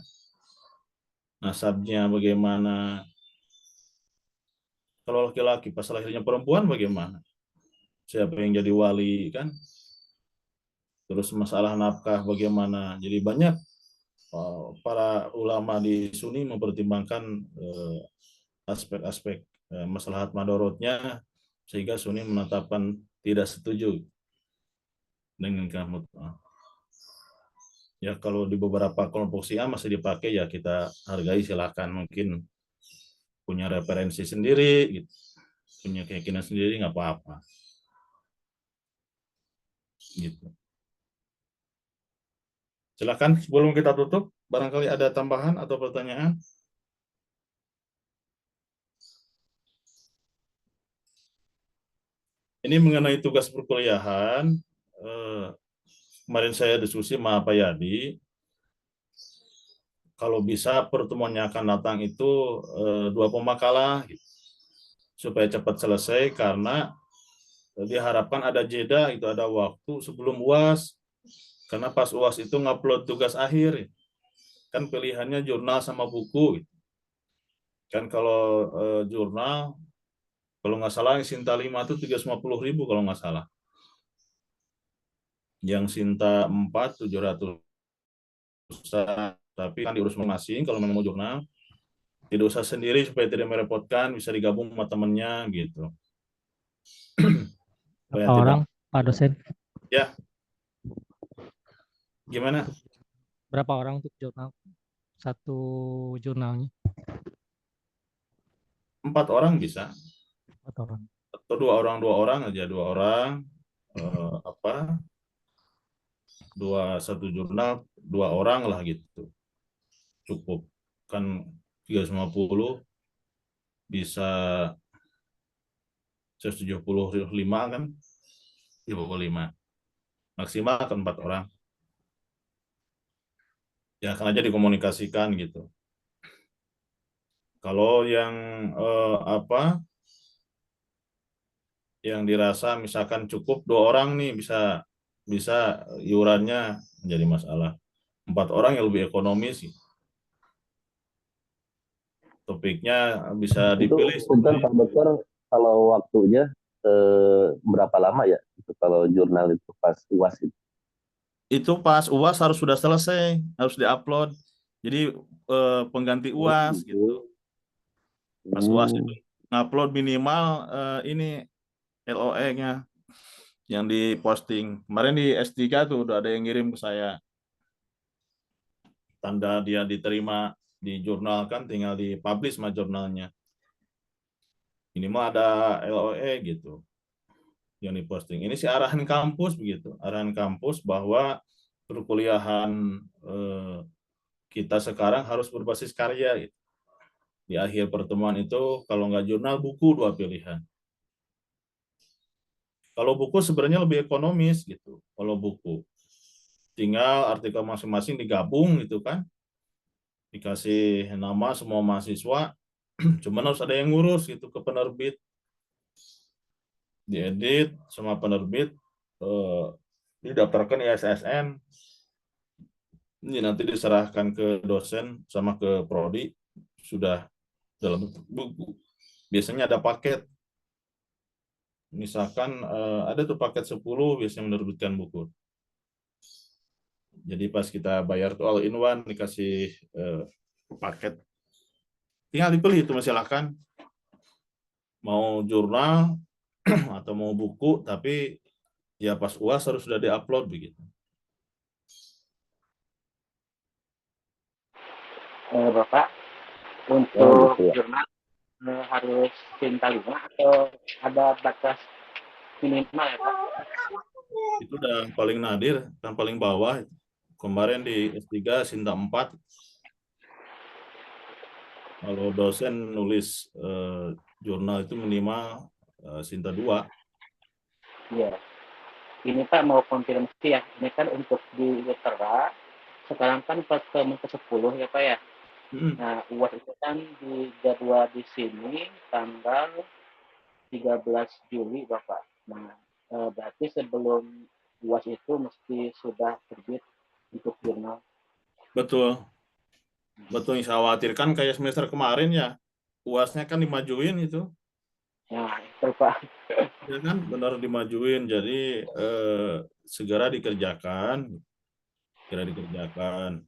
nasabnya bagaimana. Kalau laki-laki pas lahirnya perempuan bagaimana, siapa yang jadi wali kan. Terus masalah nafkah bagaimana. Jadi banyak para ulama di Sunni mempertimbangkan aspek-aspek maslahat madorotnya, sehingga Sunni menetapkan tidak setuju dengan nikah mut'ah. Ya kalau di beberapa kelompok Syiah masih dipakai, ya kita hargai, silakan. Mungkin punya referensi sendiri, gitu, punya keyakinan sendiri, nggak apa-apa. Gitu. Silakan sebelum kita tutup, barangkali ada tambahan atau pertanyaan. Ini mengenai tugas perkuliahan. Kemarin saya diskusi sama Pak Yadi. Kalau bisa pertemuannya akan datang itu 2 pemakalah gitu, supaya cepat selesai karena diharapkan ada jeda, itu ada waktu sebelum UAS. Karena pas UAS itu ngupload tugas akhir. Kan pilihannya jurnal sama buku. Kan kalau jurnal, kalau nggak salah yang Sinta 5 itu 350.000 kalau nggak salah. Yang Sinta 4 700. Tapi kan diurus masing-masing kalau memang mau jurnal. Tidak usah sendiri supaya tidak merepotkan, bisa digabung sama temennya gitu. Berapa orang, Pak dosen? Ya, gimana? Berapa orang untuk jurnal? Satu jurnalnya? 4 orang bisa. 4 orang. Atau 2 orang aja, 2 orang. Satu jurnal 2 orang lah gitu. Cukup. Kan 350 bisa 175 kan? 75. Maksimal kan 4 orang. Ya kan aja dikomunikasikan gitu. Kalau yang yang dirasa misalkan cukup 2 orang nih bisa iurannya menjadi masalah. 4 orang yang lebih ekonomis. Topiknya bisa dipilih. Itu Pak Dokter, kalau waktunya berapa lama ya? Itu kalau jurnal itu pas UAS itu. Itu pas UAS harus sudah selesai, harus diupload. Jadi pengganti UAS gitu. Pas UAS itu ngupload minimal ini LOE-nya yang diposting. Kemarin di S3 tuh udah ada yang ngirim ke saya. Tanda dia diterima di jurnal kan tinggal dipublish sama jurnalnya. Minimal ada LOE gitu yang diposting. Ini sih arahan kampus begitu. Arahan kampus bahwa perkuliahan kita sekarang harus berbasis karya gitu. Di akhir pertemuan itu kalau nggak jurnal, buku 2 pilihan. Kalau buku sebenarnya lebih ekonomis gitu. Kalau buku tinggal artikel masing-masing digabung gitu kan, dikasih nama semua mahasiswa, cuman harus ada yang ngurus gitu ke penerbit, diedit sama penerbit, didaftarkan ISSN, ini nanti diserahkan ke dosen sama ke prodi, sudah dalam bentuk buku. Biasanya ada paket. Misalkan ada tuh paket 10 biasanya menerbitkan buku. Jadi pas kita bayar tuh all in one dikasih paket. Tinggal dipilih itu silakan. Mau jurnal atau mau buku, tapi ya pas UAS harus sudah diupload begitu. Bapak, untuk jurnal harus Sinta 5 atau ada batas minimal ya Pak? Itu udah paling nadir, dan paling bawah. Kemarin di S3 Sinta 4. Kalau dosen nulis jurnal itu minimal Sinta 2. Iya. Ini Pak mau konfirmasi ya. Ini kan untuk di Litera, sekarang kan pertemuan ke-10 ya Pak ya. Nah, UAS itu kan di jadwal di sini tanggal 13 Juli Bapak. Nah, berarti sebelum UAS itu mesti sudah terbit untuk jurnal. Betul. Betul, yang saya khawatirkan kayak semester kemarin ya, UAS-nya kan dimajuin itu. Nah, itu Pak. Ya kan, benar dimajuin. Jadi segera dikerjakan. Segera dikerjakan.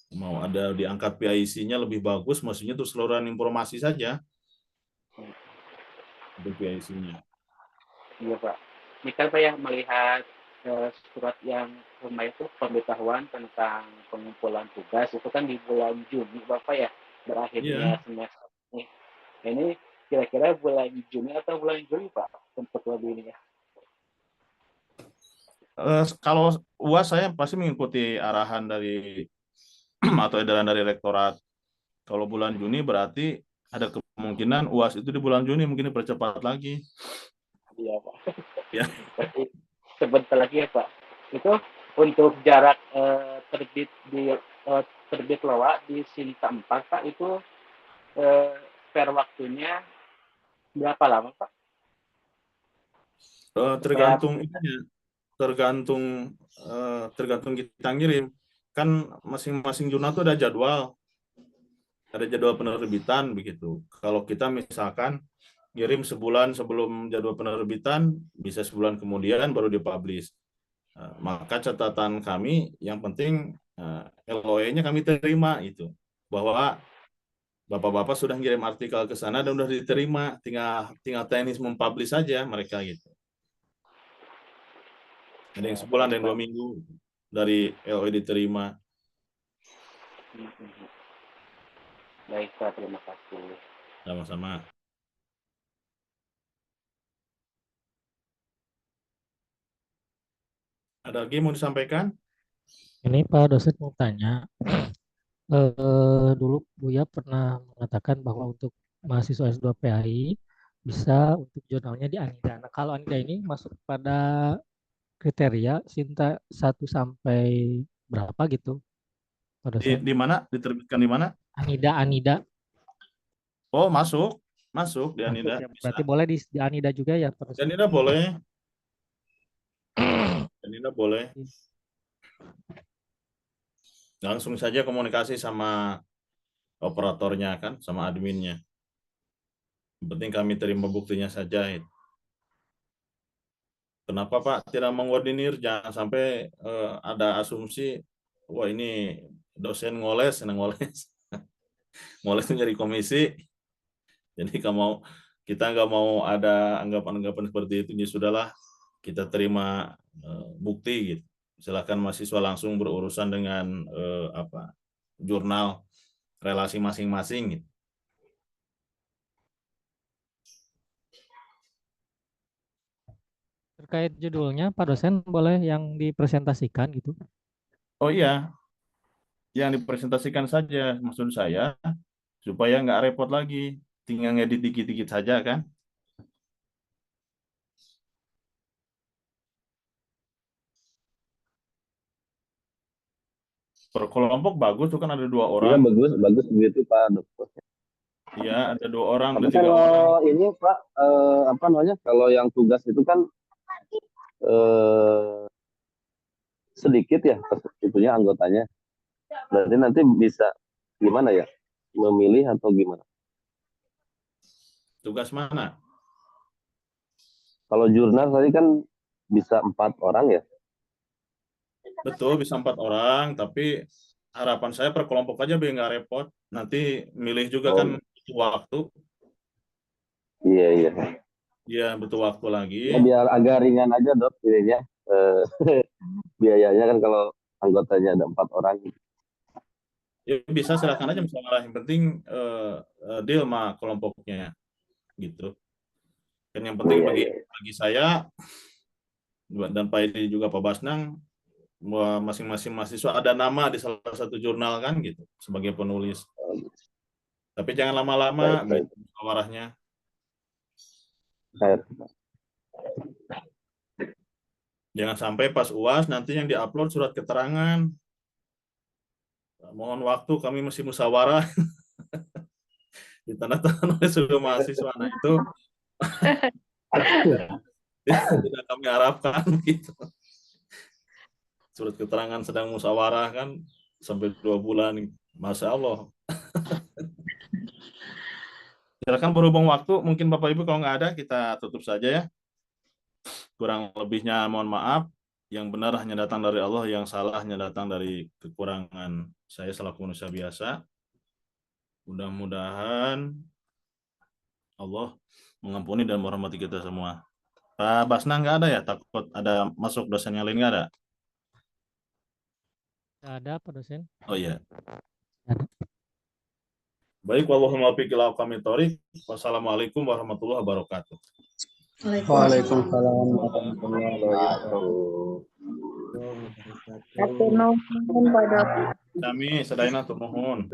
Mau ada diangkat PIC-nya lebih bagus, maksudnya itu seluruhan informasi saja. Untuk PIC-nya. Iya Pak. Ini kan Pak ya melihat surat yang kemarin itu pemberitahuan tentang pengumpulan tugas itu kan di bulan Juni Bapak ya berakhirnya semester ini. Ini kira-kira bulan Juni atau bulan Juli Pak untuk lebih ini ya? Kalau UAS saya pasti mengikuti arahan dari atau edaran dari rektorat. Kalau bulan Juni berarti ada kemungkinan UAS itu di bulan Juni mungkin dipercepat lagi. Iya Pak. Ya. Berarti sebentar lagi ya Pak. Itu untuk jarak terbit loa di Sinta 4 Pak itu per waktunya berapa lama Pak? Tergantung ininya, tergantung kita ngirim. Kan masing-masing jurnal itu ada jadwal penerbitan begitu. Kalau kita misalkan ngirim sebulan sebelum jadwal penerbitan, bisa sebulan kemudian baru dipublish. Maka catatan kami yang penting LOE-nya kami terima itu, bahwa bapak-bapak sudah ngirim artikel ke sana dan sudah diterima, tinggal teknis mempublish saja mereka gitu. Ada yang sebulan dan 2 minggu dari LOE diterima. Baik Pak, terima kasih. Sama-sama. Ada lagi mau disampaikan? Ini Pak dosen mau tanya, dulu Buya pernah mengatakan bahwa untuk mahasiswa S2 PAI bisa untuk jurnalnya di Anida. Nah, kalau Anida ini masuk pada kriteria Sinta 1 sampai berapa gitu, Pak dosen? Di mana? Diterbitkan di mana? Anida. Oh, masuk di Masuk Anida. ya, berarti boleh di Anida juga ya, Pak Di dosen? Anida boleh. Anida boleh. Langsung saja komunikasi sama operatornya kan, sama adminnya. Yang penting kami terima buktinya saja. Kenapa Pak tidak mengordinir? Jangan sampai ada asumsi, wah ini dosen ngoles. Ngoles itu nyari komisi. Jadi kita nggak mau ada anggapan-anggapan seperti itu. Ya sudahlah, kita terima bukti gitu. Silakan mahasiswa langsung berurusan dengan jurnal relasi masing-masing gitu. Terkait judulnya, Pak dosen boleh yang dipresentasikan gitu? Oh iya, yang dipresentasikan saja maksud saya, supaya nggak repot lagi, tinggal ngedit dikit-dikit saja kan. Per kelompok bagus tuh kan ada 2 orang. Iya bagus begitu Pak Dokter. Iya, ada 2 orang, Tapi ada 3 kalau orang. ini Pak, apa namanya? Kalau yang tugas itu kan sedikit ya, itunya anggotanya. Berarti nanti bisa gimana ya? Memilih atau gimana? Tugas mana? Kalau jurnal tadi kan bisa 4 orang ya? Betul, bisa 4 orang, tapi harapan saya per kelompok aja biar nggak repot. Nanti milih juga kan butuh waktu. Iya. Iya, butuh waktu lagi. Ya, biar agak ringan aja Dok, pilihnya. Biayanya kan kalau anggotanya ada 4 orang. Ya, bisa silakan aja misalnya. Yang penting deal sama kelompoknya gitu. Dan yang penting bagi saya dan Pak Edi juga Pak Basnang, masing-masing mahasiswa ada nama di salah satu jurnal kan gitu sebagai penulis. Tapi jangan lama-lama musyawarahnya. Jangan sampai pas UAS nanti yang diupload surat keterangan. Mohon waktu, kami masih musyawarah. Ditandatangan oleh seluruh mahasiswa. Nah itu tidak kami harapkan gitu. Surat keterangan sedang musyawarah kan sampai 2 bulan. Masya Allah. Silakan berhubung waktu, mungkin Bapak Ibu kalau nggak ada kita tutup saja ya. Kurang lebihnya mohon maaf. Yang benar hanya datang dari Allah, yang salah hanya datang dari kekurangan saya selaku manusia biasa. Mudah-mudahan Allah mengampuni dan merahmati kita semua. Pak Basna nggak ada ya? Takut ada masuk dosen yang lain nggak ada? Nggak ada Pak dosen. Oh iya. Ada. Baik, wallahumma fiqil kami thorik. Wassalamualaikum warahmatullahi wabarakatuh. Waalaikumsalam warahmatullahi wabarakatuh. Atur nuhun Pak Dokter. Kami sedayana tur nuhun.